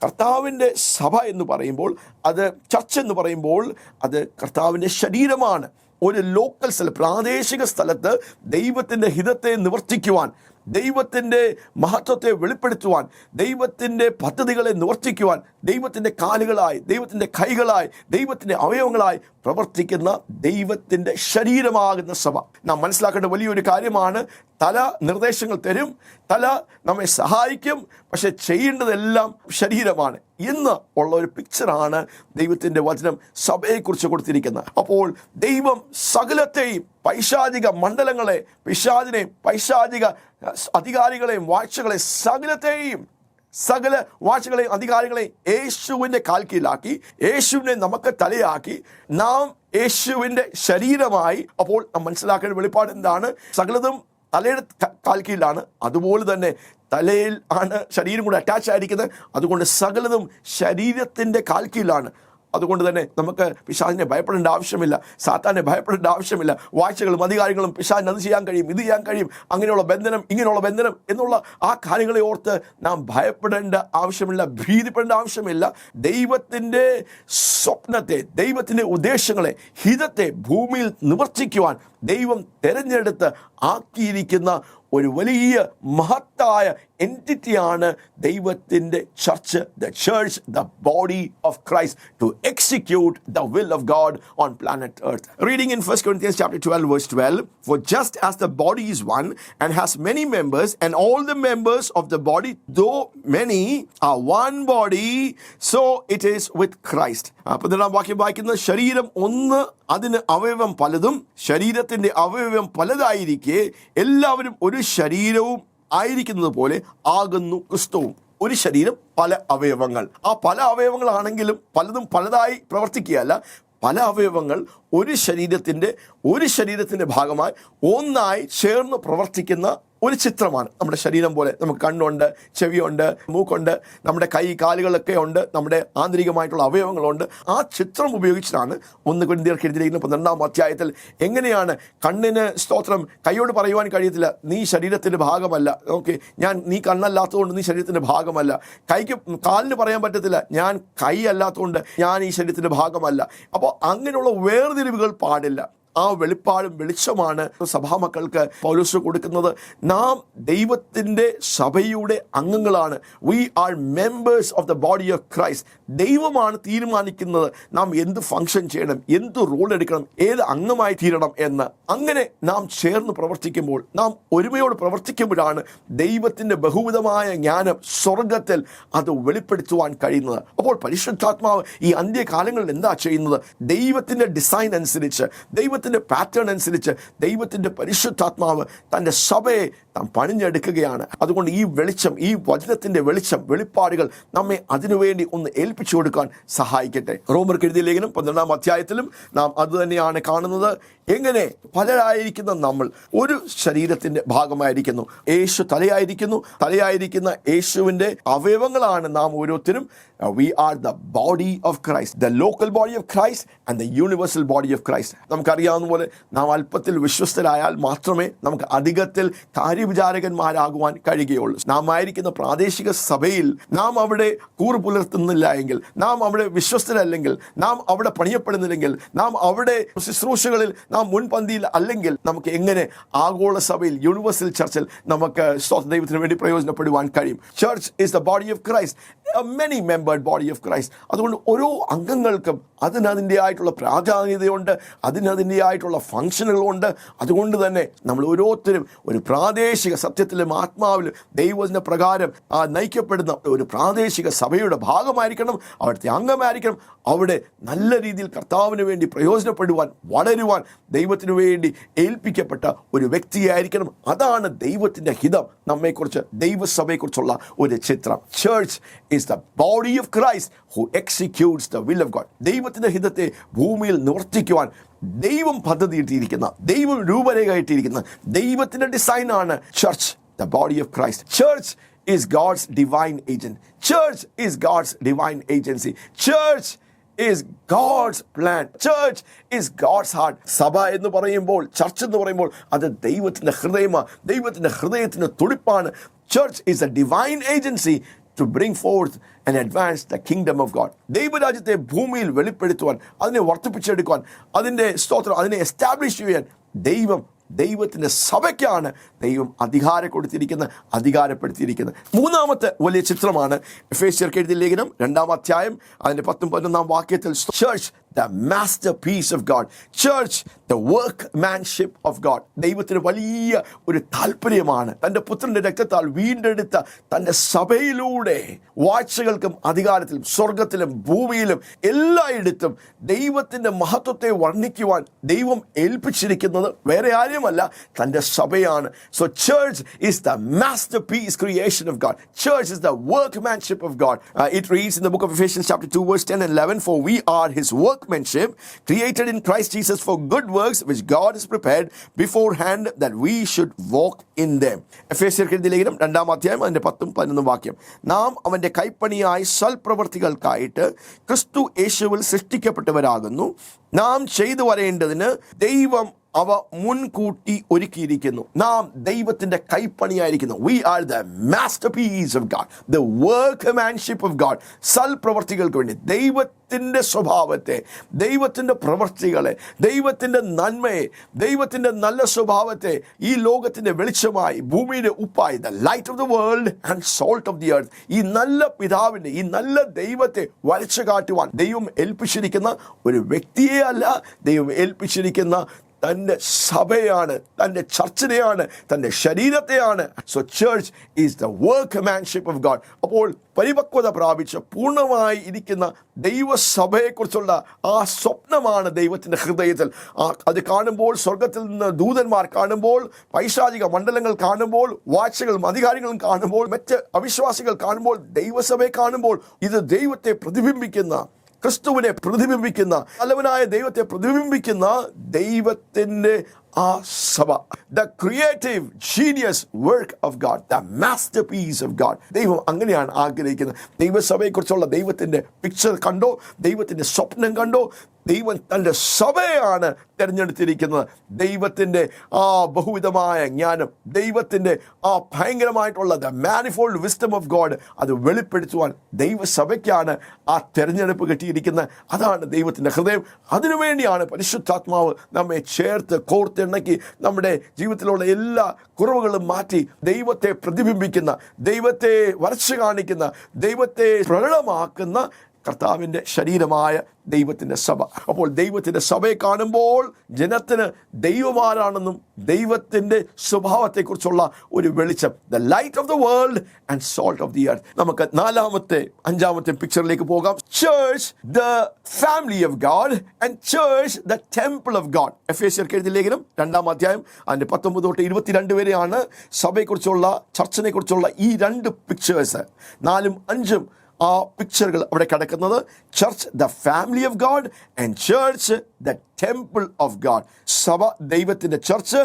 കർത്താവിൻ്റെ സഭ എന്ന് പറയുമ്പോൾ, അത് ചർച്ച് എന്ന് പറയുമ്പോൾ അത് കർത്താവിൻ്റെ ശരീരമാണ്. ഒരു ലോക്കൽ സ്ഥലം, പ്രാദേശിക സ്ഥലത്ത് ദൈവത്തിൻ്റെ ഹിതത്തെ നിവർത്തിക്കുവാൻ, ദൈവത്തിൻ്റെ മഹത്വത്തെ വെളിപ്പെടുത്തുവാൻ, ദൈവത്തിൻ്റെ പദ്ധതികളെ നിവർത്തിക്കുവാൻ, ദൈവത്തിൻ്റെ കാലുകളായി, ദൈവത്തിൻ്റെ കൈകളായി, ദൈവത്തിൻ്റെ അവയവങ്ങളായി പ്രവർത്തിക്കുന്ന ദൈവത്തിൻ്റെ ശരീരമാകുന്ന സഭ. നാം മനസ്സിലാക്കേണ്ട വലിയൊരു കാര്യമാണ്, തല നിർദ്ദേശങ്ങൾ തരും, തല നമ്മെ സഹായിക്കും, പക്ഷെ ചെയ്യേണ്ടതെല്ലാം ശരീരമാണ് എന്ന് ഉള്ള ഒരു പിക്ചറാണ് ദൈവത്തിൻ്റെ വചനം സഭയെക്കുറിച്ച് കൊടുത്തിരിക്കുന്നത്. അപ്പോൾ ദൈവം സകലത്തെയും, പൈശാചിക മണ്ഡലങ്ങളെ, പൈശാചിക അധികാരികളെയും വാഴ്ചകളെ, സകല വാഴ്ചകളെയും അധികാരികളെയും യേശുവിൻ്റെ കാൽക്കീഴിലാക്കി, യേശുവിനെ നമുക്ക് തലയാക്കി, നാം യേശുവിൻ്റെ ശരീരമായി. അപ്പോൾ നാം മനസ്സിലാക്കേണ്ട വെളിപ്പാട് എന്താണ്? സകലതും തലയുടെ കാൽക്കീഴിലാണ്. അതുപോലെ തന്നെ തലയിൽ ആണ് ശരീരം കൂടെ അറ്റാച്ച് ആയിരിക്കുന്നത്. അതുകൊണ്ട് സകലതും ശരീരത്തിൻ്റെ കാൽക്കീഴിലാണ്. അതുകൊണ്ട് തന്നെ നമുക്ക് പിശാചിനെ ഭയപ്പെടേണ്ട ആവശ്യമില്ല, സാത്താനെ ഭയപ്പെടേണ്ട ആവശ്യമില്ല. വാഴ്ചകളും അധികാരങ്ങളും പിശാചിന് അത് ചെയ്യാൻ കഴിയും, ഇത് ചെയ്യാൻ കഴിയും, അങ്ങനെയുള്ള ബന്ധനം, ഇങ്ങനെയുള്ള ബന്ധനം എന്നുള്ള ആ കാര്യങ്ങളെ ഓർത്ത് നാം ഭയപ്പെടേണ്ട ആവശ്യമില്ല, ഭീതിപ്പെടേണ്ട ആവശ്യമില്ല. ദൈവത്തിൻ്റെ സ്വപ്നത്തെ, ദൈവത്തിൻ്റെ ഉദ്ദേശങ്ങളെ, ഹിതത്തെ ഭൂമിയിൽ നിവർത്തിക്കുവാൻ ദൈവം തിരഞ്ഞെടുത്ത് ആക്കിയിരിക്കുന്ന ഒരു വലിയ മഹത്തായ എൻറ്റിറ്റിയാണ് ദൈവത്തിൻ്റെ church, the church, the body of Christ, to execute the will of God on planet earth. Reading in 1 Corinthians chapter 12 verse 12, for just as the body is one and has many members, and all the members of the body, though many, are one body, so it is with Christ. 11 വാക്യം വായിക്കുന്നത്, ശരീരം ഒന്ന്, അതിന് അവയവം പലതും, ശരീരത്തിന്റെ അവയവം പലതായിരിക്കെ എല്ലാവരും ഒരു ശരീരവും ആയിരിക്കുന്നത് പോലെ ആകുന്നു ക്രിസ്തുവും. ഒരു ശരീരം, പല അവയവങ്ങൾ. ആ പല അവയവങ്ങളാണെങ്കിലും പലതും പലതായി പ്രവർത്തിക്കുകയല്ല, പല അവയവങ്ങൾ ഒരു ശരീരത്തിൻ്റെ ഭാഗമായി ഒന്നായി ചേർന്ന് പ്രവർത്തിക്കുന്ന ഒരു ചിത്രമാണ് നമ്മുടെ ശരീരം പോലെ. നമുക്ക് കണ്ണുണ്ട്, ചെവിയുണ്ട്, മൂക്കുണ്ട്, നമ്മുടെ കൈ കാലുകളൊക്കെ ഉണ്ട്, നമ്മുടെ ആന്തരികമായിട്ടുള്ള അവയവങ്ങളുണ്ട്. ആ ചിത്രം ഉപയോഗിച്ചിട്ടാണ് 1 കൊരിന്ത്യർക്ക് എഴുതിയിരിക്കുന്ന 12-ാം അധ്യായത്തിൽ എങ്ങനെയാണ് കണ്ണിന് സ്തോത്രം കൈയോട് പറയുവാൻ കഴിയത്തില്ല, നീ ശരീരത്തിൻ്റെ ഭാഗമല്ല, ഓക്കെ, നീ കണ്ണല്ലാത്തതുകൊണ്ട് നീ ശരീരത്തിൻ്റെ ഭാഗമല്ല. കാലിന് പറയാൻ പറ്റത്തില്ല, ഞാൻ കൈ അല്ലാത്തതുകൊണ്ട് ഞാൻ ഈ ശരീരത്തിൻ്റെ ഭാഗമല്ല. അപ്പോൾ അങ്ങനെയുള്ള വേർതിരിവുകൾ പാടില്ല. ആ വെളിപ്പാടും വെളിച്ചമാണ് സഭാമക്കൾക്ക് പൗലോസ് കൊടുക്കുന്നത്. നാം ദൈവത്തിൻ്റെ സഭയുടെ അംഗങ്ങളാണ്. We are members of the body of Christ. ദൈവമാണ് തീരുമാനിക്കുന്നത് നാം എന്ത് ഫംഗ്ഷൻ ചെയ്യണം, എന്ത് റോൾ എടുക്കണം, ഏത് അംഗമായി തീരണം എന്ന്. അങ്ങനെ നാം ചേർന്ന് പ്രവർത്തിക്കുമ്പോൾ, നാം ഒരുമയോട് പ്രവർത്തിക്കുമ്പോഴാണ് ദൈവത്തിൻ്റെ ബഹുവിധമായ ജ്ഞാനം സ്വർഗത്തിൽ അത് വെളിപ്പെടുത്തുവാൻ കഴിയുന്നത്. അപ്പോൾ പരിശുദ്ധാത്മാവ് ഈ അന്ത്യകാലങ്ങളിൽ എന്താ ചെയ്യുന്നത്? ദൈവത്തിൻ്റെ ഡിസൈൻ അനുസരിച്ച്, ദൈവത്തിൻ്റെ പാറ്റേൺ അനുസരിച്ച് ദൈവത്തിൻ്റെ പരിശുദ്ധാത്മാവ് തൻ്റെ സഭയെ താൻ പണിഞ്ഞെടുക്കുകയാണ്. അതുകൊണ്ട് ഈ വെളിച്ചം, ഈ വചനത്തിൻ്റെ വെളിച്ചം, വെളിപ്പാടുകൾ നമ്മെ അതിനുവേണ്ടി ഒന്ന് ഏൽപ്പിച്ചു കൊടുക്കാൻ സഹായിക്കട്ടെ. റോമർക്ക് എഴുതിയ ലേഖനം 12-ാം അധ്യായത്തിലും നാം അത് തന്നെയാണ് കാണുന്നത്. എങ്ങനെ പലരായിരിക്കുന്ന നമ്മൾ ഒരു ശരീരത്തിൻ്റെ ഭാഗമായിരിക്കുന്നു. യേശു തലയായിരിക്കുന്ന യേശുവിൻ്റെ അവയവങ്ങളാണ് നാം ഓരോരുത്തരും. We are the body of Christ, the local body of Christ and the universal body of Christ. നമുക്കറിയാവുന്ന പോലെ നാം അല്പത്തിൽ വിശ്വസ്തരായാൽ മാത്രമേ നമുക്ക് അധികത്തിൽ കാര്യവിചാരകന്മാരാകുവാൻ കഴിയുകയുള്ളൂ. നാം ആയിരിക്കുന്ന പ്രാദേശിക സഭയിൽ നാം അവിടെ കൂറ് പുലർത്തുന്നില്ല എങ്കിൽ, നാം അവിടെ വിശ്വസ്തരല്ലെങ്കിൽ, നാം അവിടെ പണിയപ്പെടുന്നില്ലെങ്കിൽ, നാം അവിടെ ശുശ്രൂഷകളിൽ നാം മുൻപന്തിയിൽ അല്ലെങ്കിൽ നമുക്ക് എങ്ങനെ ആഗോള സഭയിൽ, യൂണിവേഴ്സൽ ചർച്ചിൽ നമുക്ക് ദൈവത്തിന് വേണ്ടി പ്രയോജനപ്പെടുവാൻ കഴിയും? Church is the body of Christ, a many membered body of Christ. അതുകൊണ്ട് ഓരോ അംഗങ്ങൾക്കും അതിനതിൻ്റെതായിട്ടുള്ള പ്രാധാന്യതയുണ്ട്, അതിനതിൻ്റെതായിട്ടുള്ള ഫംഗ്ഷനുകളുണ്ട്. അതുകൊണ്ട് തന്നെ നമ്മൾ ഓരോരുത്തരും ഒരു പ്രാദേശിക സത്യത്തിലും ആത്മാവിലും ദൈവത്തിൻ്റെ പ്രകാരം നയിക്കപ്പെടുന്ന ഒരു പ്രാദേശിക സഭയുടെ ഭാഗമായിരിക്കണം, അവിടുത്തെ അംഗമായിരിക്കണം. അവിടെ നല്ല രീതിയിൽ കർത്താവിന് വേണ്ടി പ്രയോജനപ്പെടുവാൻ, വളരുവാൻ ദൈവത്തിനു വേണ്ടി ഏൽപ്പിക്കപ്പെട്ട ഒരു വ്യക്തിയായിരിക്കണം. അതാണ് ദൈവത്തിൻ്റെ ഹിതം നമ്മെക്കുറിച്ച്, ദൈവസഭയെക്കുറിച്ചുള്ള ഒരു ചിത്രം. Church is the body of Christ who executes the will of God. ദൈവത്തിൻ്റെ ഹിതത്തെ ഭൂമിയിൽ നിവർത്തിക്കുവാൻ ദൈവം പദ്ധതിയിട്ടിരിക്കുന്ന, ദൈവം രൂപരേഖ ഇട്ടിരിക്കുന്ന ദൈവത്തിൻ്റെ ഡിസൈനാണ് church, the body of Christ. Church is God's divine agent. Church is God's divine agency. Church is God's plan. Church is God's heart. സഭ എന്ന് പറയുമ്പോൾ, ചർച്ച് എന്ന് പറയുമ്പോൾ അത് ദൈവത്തിൻ്റെ ഹൃദയമാണ്, ദൈവത്തിൻ്റെ ഹൃദയത്തിൻ്റെ തുടിപ്പാണ്. Church is a divine agency to bring forth and advance the kingdom of God. ദൈവരാജ്യത്തെ ഭൂമിയിൽ വെളിപ്പെടുത്തുവാൻ, അതിനെ വർദ്ധിപ്പിച്ചെടുക്കുവാൻ, അതിൻ്റെ സ്തോത്രം, അതിനെ എസ്റ്റാബ്ലിഷ് ചെയ്യാൻ ദൈവത്തിൻ്റെ സഭയ്ക്കാണ് ദൈവം അധികാരപ്പെടുത്തിയിരിക്കുന്നത്. മൂന്നാമത്തെ വലിയ ചിത്രമാണ് എഫേസ്യർക്ക് എഴുതിയ ലേഖനം 2-ാം അധ്യായം അതിൻ്റെ 10-11 വാക്യത്തിൽ, church the masterpiece of God. Church, the workmanship of God. ദൈവത്തിന് വലിയ ഒരു താല്പര്യമാണ് തൻ്റെ പുത്രൻ്റെ രക്തത്താൽ വീണ്ടെടുത്ത തൻ്റെ സഭയിലൂടെ വാഴ്ചകൾക്കും അധികാരത്തിലും സ്വർഗത്തിലും ഭൂമിയിലും എല്ലായിടത്തും ദൈവത്തിൻ്റെ മഹത്വത്തെ വർണ്ണിക്കുവാൻ ദൈവം ഏൽപ്പിച്ചിരിക്കുന്നത് വേറെ ആരുമല്ല, തൻ്റെ സഭയാണ്. So church is the masterpiece creation of God. Church is the workmanship of God. It reads in the book of Ephesians chapter 2 verse 10 and 11, for we are his workmanship created in Christ Jesus for good works which God has prepared beforehand that we should walk in them. എഫേസ്യർക്ക് എഴുതിയ ലേഖനം 2-ാം അധ്യായം അതിൻ്റെ 10-11 വാക്യം, നാം അവൻ്റെ കൈപ്പണിയായി സൽപ്രവർത്തികൾക്കായിട്ട് ക്രിസ്തു യേശുവിൽ സൃഷ്ടിക്കപ്പെട്ടവരാകുന്നു, നാം ചെയ്തു വരേണ്ടതിന് ദൈവം അവ മുൻകൂട്ടി ഒരുക്കിയിരിക്കുന്നു. നാം ദൈവത്തിന്റെ കൈപ്പണിയായിരിക്കുന്നു. We are the masterpiece of God, the workmanship of God. സൽപ്രവർത്തികൾക്ക് വേണ്ടി ദൈവത്തിന്റെ സ്വഭാവത്തെ, ദൈവത്തിന്റെ പ്രവൃത്തികളെ, ദൈവത്തിന്റെ നന്മയെ, ദൈവത്തിന്റെ നല്ല സ്വഭാവത്തെ ഈ ലോകത്തിന്റെ വെളിച്ചമായി, ഭൂമിയുടെ ഉപ്പായി, the light of the world and salt of the earth, ഈ നല്ല പിതാവിനെ, ഈ നല്ല ദൈവത്തെ വരച്ചു കാട്ടുവാൻ ദൈവം ഏൽപ്പിച്ചിരിക്കുന്ന ഒരു വ്യക്തിയെ അല്ല, ദൈവം ഏൽപ്പിച്ചിരിക്കുന്ന തൻ്റെ സഭയാണ്, തൻ്റെ ചർച്ചിനെയാണ്, തൻ്റെ ശരീരത്തെയാണ്. So church is the workmanship of God. അപ്പോൾ പരിപക്വത പ്രാപിച്ച് പൂർണ്ണമായി ഇരിക്കുന്ന ദൈവസഭയെക്കുറിച്ചുള്ള ആ സ്വപ്നമാണ് ദൈവത്തിൻ്റെ ഹൃദയത്തിൽ. അത് കാണുമ്പോൾ, സ്വർഗത്തിൽ നിന്ന് ദൂതന്മാർ കാണുമ്പോൾ, പൈശാചിക മണ്ഡലങ്ങൾ കാണുമ്പോൾ, വാഴ്ചകളും അധികാരികളും കാണുമ്പോൾ, മറ്റ് അവിശ്വാസികൾ കാണുമ്പോൾ, ദൈവസഭയെ കാണുമ്പോൾ, ഇത് ദൈവത്തെ പ്രതിബിംബിക്കുന്ന, ക്രിസ്തുവിനെ പ്രതിബിംബിക്കുന്ന, നല്ലവനായ ദൈവത്തെ പ്രതിബിംബിക്കുന്ന ദൈവത്തിൻ്റെ ആ സഭ, the creative genius work of God, the masterpiece of God. ദൈവം അങ്ങനെയാണ് ആഗ്രഹിക്കുന്നത്. ദൈവസഭയെക്കുറിച്ചുള്ള ദൈവത്തിൻ്റെ പിക്ചർ കണ്ടോ, ദൈവത്തിൻ്റെ സ്വപ്നം കണ്ടോ? ദൈവം തൻ്റെ സഭയാണ് തിരഞ്ഞെടുത്തിരിക്കുന്നത്. ദൈവത്തിൻ്റെ ആ ബഹുവിധമായ ജ്ഞാനം, ദൈവത്തിൻ്റെ ആ ഭയങ്കരമായിട്ടുള്ള the manifold wisdom of God, അത് വെളിപ്പെടുത്തുവാൻ ദൈവസഭയ്ക്കാണ് ആ തിരഞ്ഞെടുപ്പ് കിട്ടിയിരിക്കുന്നത്. അതാണ് ദൈവത്തിൻ്റെ ഹൃദയം. അതിനുവേണ്ടിയാണ് പരിശുദ്ധാത്മാവ് നമ്മെ ചേർത്ത് കോർത്തിണക്കി നമ്മുടെ ജീവിതത്തിലുള്ള എല്ലാ കുറവുകളും മാറ്റി ദൈവത്തെ പ്രതിബിംബിക്കുന്ന, ദൈവത്തെ വരച്ചു കാണിക്കുന്ന, ദൈവത്തെ പ്രകടമാക്കുന്ന കർത്താവിൻ്റെ ശരീരമായ ദൈവത്തിൻ്റെ സഭ. അപ്പോൾ ദൈവത്തിൻ്റെ സഭയെ കാണുമ്പോൾ ജനത്തിന് ദൈവമാരാണെന്നും ദൈവത്തിൻ്റെ സ്വഭാവത്തെക്കുറിച്ചുള്ള ഒരു വെളിച്ചം, the light of the world and salt of the earth. നമുക്ക് അഞ്ചാമത്തെ പിക്ചറിലേക്ക് പോകാം. Church the family of God and church the temple of God. എഫേസ്യർക്ക് എഴുതിയ ലേഖനം 2-ാം അധ്യായം അതിൻ്റെ 19 തൊട്ട് 22 വരെയാണ് സഭയെക്കുറിച്ചുള്ള, ചർച്ചിനെ കുറിച്ചുള്ള ഈ രണ്ട് പിക്ചേഴ്സ്, 4ഉം 5ഉം ആ പിക്ചറുകൾ അവിടെ കിടക്കുന്നത്. Church the family of God and church the temple of God. സഭ ദൈവത്തിൻ്റെ ചർച്ച്,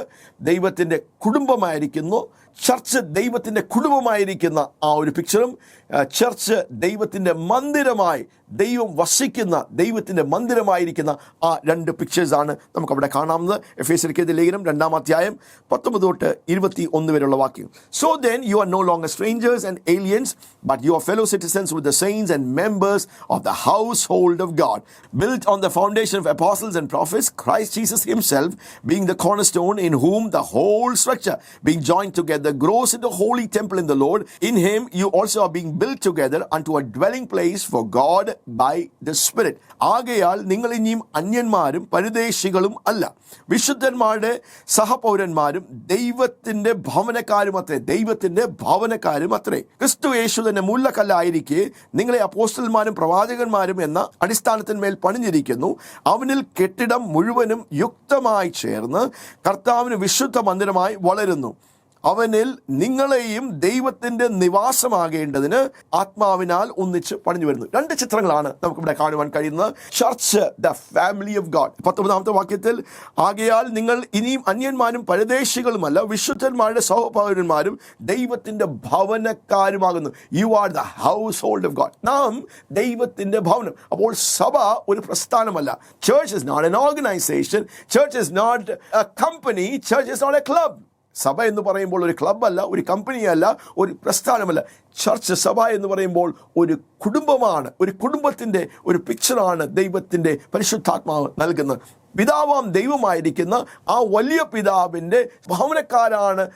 ദൈവത്തിൻ്റെ കുടുംബമായിരിക്കുന്നു. ചർച്ച് ദൈവത്തിൻ്റെ കുടുംബമായിരിക്കുന്ന ആ ഒരു പിക്ചറും, ചർച്ച് ദൈവത്തിൻ്റെ മന്ദിരമായി, ദൈവം വസിക്കുന്ന ദൈവത്തിൻ്റെ മന്ദിരമായിരിക്കുന്ന ആ രണ്ട് പിക്ചേഴ്സാണ് നമുക്കവിടെ കാണാവുന്നത്. എഫേസ്യർക്ക് എഴുതിയ ലേഖനം 2-ാം അധ്യായം 19 തൊട്ട് 21 വരെയുള്ള വാക്യം. So then you are no longer strangers and aliens, but you are fellow citizens with the saints and members of the household of God, built on the foundation of apostles and prophets, Christ Jesus himself being the cornerstone, in whom the whole structure being joined together grows into a holy temple in the Lord. In him you also are being built together unto a dwelling place for God by the Spirit. ആകയാൽ നിങ്ങൾ ഇനിയും അന്യന്മാരും പരദേശികളും അല്ല, വിശുദ്ധന്മാരുടെ സഹപൗരന്മാരും ദൈവത്തിൻ്റെ ഭവനക്കാരും അത്രേ. ക്രിസ്തു യേശു തന്നെ മൂലക്കല്ലായിരിക്കെ നിങ്ങളെ അപ്പോസ്തലന്മാരും പ്രവാചകന്മാരും എന്ന അടിസ്ഥാനത്തിന്മേൽ പണിഞ്ഞിരിക്കുന്നു. അവനിൽ കെട്ടിടം മുഴുവനും യുക്തമായി ചേർന്ന് കർത്താവിന് വിശുദ്ധ മന്ദിരമായി വളരുന്നു. അവനിൽ നിങ്ങളെയും ദൈവത്തിൻ്റെ നിവാസമാകേണ്ടതിന് ആത്മാവിനാൽ ഒന്നിച്ച് പണിഞ്ഞു വരുന്നു. രണ്ട് ചിത്രങ്ങളാണ് നമുക്കിവിടെ കാണുവാൻ കഴിയുന്നത്. Church the family of God. 19-ാമത്തെ വാക്യത്തിൽ, ആകയാൽ നിങ്ങൾ ഇനിയും അന്യന്മാരും പരദേശികളുമല്ല, വിശുദ്ധന്മാരുടെ സഹപൗരന്മാരും ദൈവത്തിൻ്റെ ഭവനക്കാരുമാകുന്നു. You are the household of God. നാം ദൈവത്തിൻ്റെ ഭവനം. അപ്പോൾ സഭ ഒരു പ്രസ്ഥാനമല്ല. Church is not an organisation, church is not a company, church is not a club. സഭ എന്ന് പറയുമ്പോൾ ഒരു ക്ലബ്ബല്ല, ഒരു കമ്പനിയല്ല, ഒരു പ്രസ്ഥാനമല്ല. ചർച്ച്, സഭ എന്ന് പറയുമ്പോൾ ഒരു കുടുംബമാണ്. ഒരു കുടുംബത്തിൻ്റെ ഒരു പിക്ചറാണ് ദൈവത്തിൻ്റെ പരിശുദ്ധാത്മാവ് നൽകുന്നത്. പിതാവാം ദൈവമായിരിക്കുന്ന ആ വലിയ പിതാവിൻ്റെ ഭവനക്കാരാണ്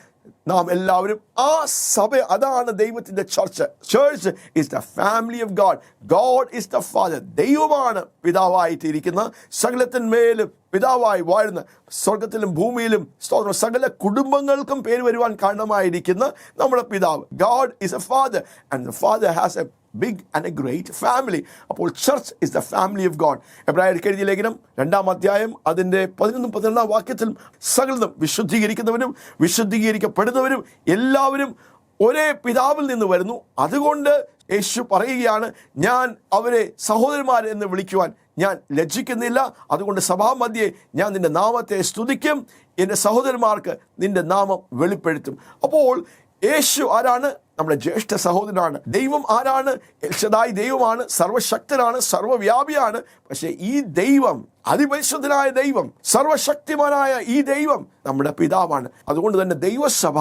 നാം എല്ലാവരും. ആ സഭ, അതാണ് ദൈവത്തിൻ്റെ church. Church is the family of God. God is the father. ദൈവമാണ് പിതാവായിട്ടിരിക്കുന്ന, സകലത്തിന്മേലും പിതാവായി വാഴുന്ന, സ്വർഗത്തിലും ഭൂമിയിലും സകല കുടുംബങ്ങൾക്കും പേര് വരുവാൻ കാരണമായിരിക്കുന്ന നമ്മുടെ പിതാവ്. God is a father and the father has a big and a great family. അപ്പോൾ church is the family of God. എബ്രായർക്ക് എഴുതിയ ലേഖനം 2-ാം അധ്യായം അതിൻ്റെ 11-12 വാക്യത്തിൽ സകലതും വിശുദ്ധീകരിക്കുന്നവരും വിശുദ്ധീകരിക്കപ്പെടുന്നവരും എല്ലാവരും ഒരേ പിതാവിൽ നിന്ന് വരുന്നു. അതുകൊണ്ട് യേശു പറയുകയാണ്, ഞാൻ അവരെ സഹോദരന്മാർ എന്ന് വിളിക്കുവാൻ ഞാൻ ലജ്ജിക്കുന്നില്ല. അതുകൊണ്ട് സഭാമധ്യേ ഞാൻ നിന്റെ നാമത്തെ സ്തുതിക്കും, എൻ്റെ സഹോദരന്മാർക്ക് നിന്റെ നാമം വെളിപ്പെടുത്തും. അപ്പോൾ യേശു ആരാണ്? നമ്മുടെ ജ്യേഷ്ഠ സഹോദരനാണ്. ദൈവം ആരാണ്? എൽഷദായി ദൈവമാണ്, സർവശക്തനാണ്, സർവവ്യാപിയാണ്. പക്ഷേ ഈ ദൈവം, അതിപരിശുദ്ധനായ ദൈവം, സർവശക്തിമാനായ ഈ ദൈവം നമ്മുടെ പിതാവാണ്. അതുകൊണ്ട് തന്നെ ദൈവസഭ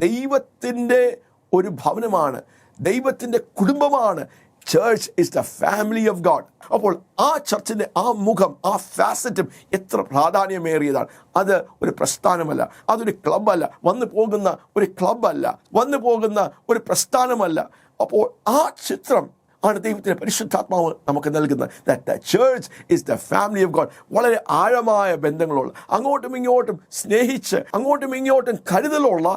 ദൈവത്തിൻ്റെ ഒരു ഭവനമാണ്, ദൈവത്തിൻ്റെ കുടുംബമാണ്. Church is the family of God. അപ്പോൾ ആ ചർച്ചിൻ്റെ ആ മുഖം, ആ ഫാസറ്റും എത്ര പ്രാധാന്യമേറിയതാണ്. അത് ഒരു പ്രസ്ഥാനമല്ല, അതൊരു ക്ലബ്ബല്ല, വന്നു പോകുന്ന ഒരു ക്ലബ്ബല്ല, വന്നു പോകുന്ന ഒരു പ്രസ്ഥാനമല്ല. അപ്പോൾ ആ ചിത്രം ആണ് ദൈവത്തിൻ്റെ പരിശുദ്ധാത്മാവ് നമുക്ക് നൽകുന്നത്. That church is the family of God. വളരെ ആഴമായ ബന്ധങ്ങളുള്ള, അങ്ങോട്ടും ഇങ്ങോട്ടും സ്നേഹിച്ച്, അങ്ങോട്ടും ഇങ്ങോട്ടും കരുതലുള്ള,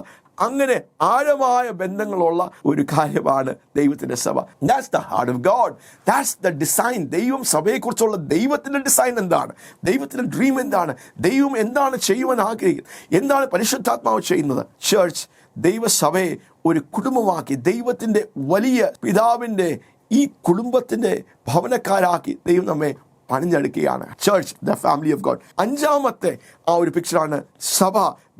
അങ്ങനെ ആഴമായ ബന്ധങ്ങളുള്ള ഒരു കാര്യമാണ് ദൈവത്തിൻ്റെ സഭ. That's the heart of God. That's the design. ദൈവം സഭയെക്കുറിച്ചുള്ള ദൈവത്തിൻ്റെ ഡിസൈൻ എന്താണ്? ദൈവത്തിൻ്റെ ഡ്രീം എന്താണ്? ദൈവം എന്താണ് ചെയ്യുവാൻ ആഗ്രഹിക്കുന്നത്? എന്താണ് പരിശുദ്ധാത്മാവ് ചെയ്യുന്നത്? ചർച്ച് ദൈവസഭയെ ഒരു കുടുംബമാക്കി, ദൈവത്തിൻ്റെ വലിയ പിതാവിൻ്റെ ഈ കുടുംബത്തിൻ്റെ ഭവനക്കാരാക്കി ദൈവം നമ്മെ പണിഞ്ഞെടുക്കുകയാണ്. Church the family of God. അഞ്ചാമത്തെ ആ ഒരു പിക്ചറാണ് സഭ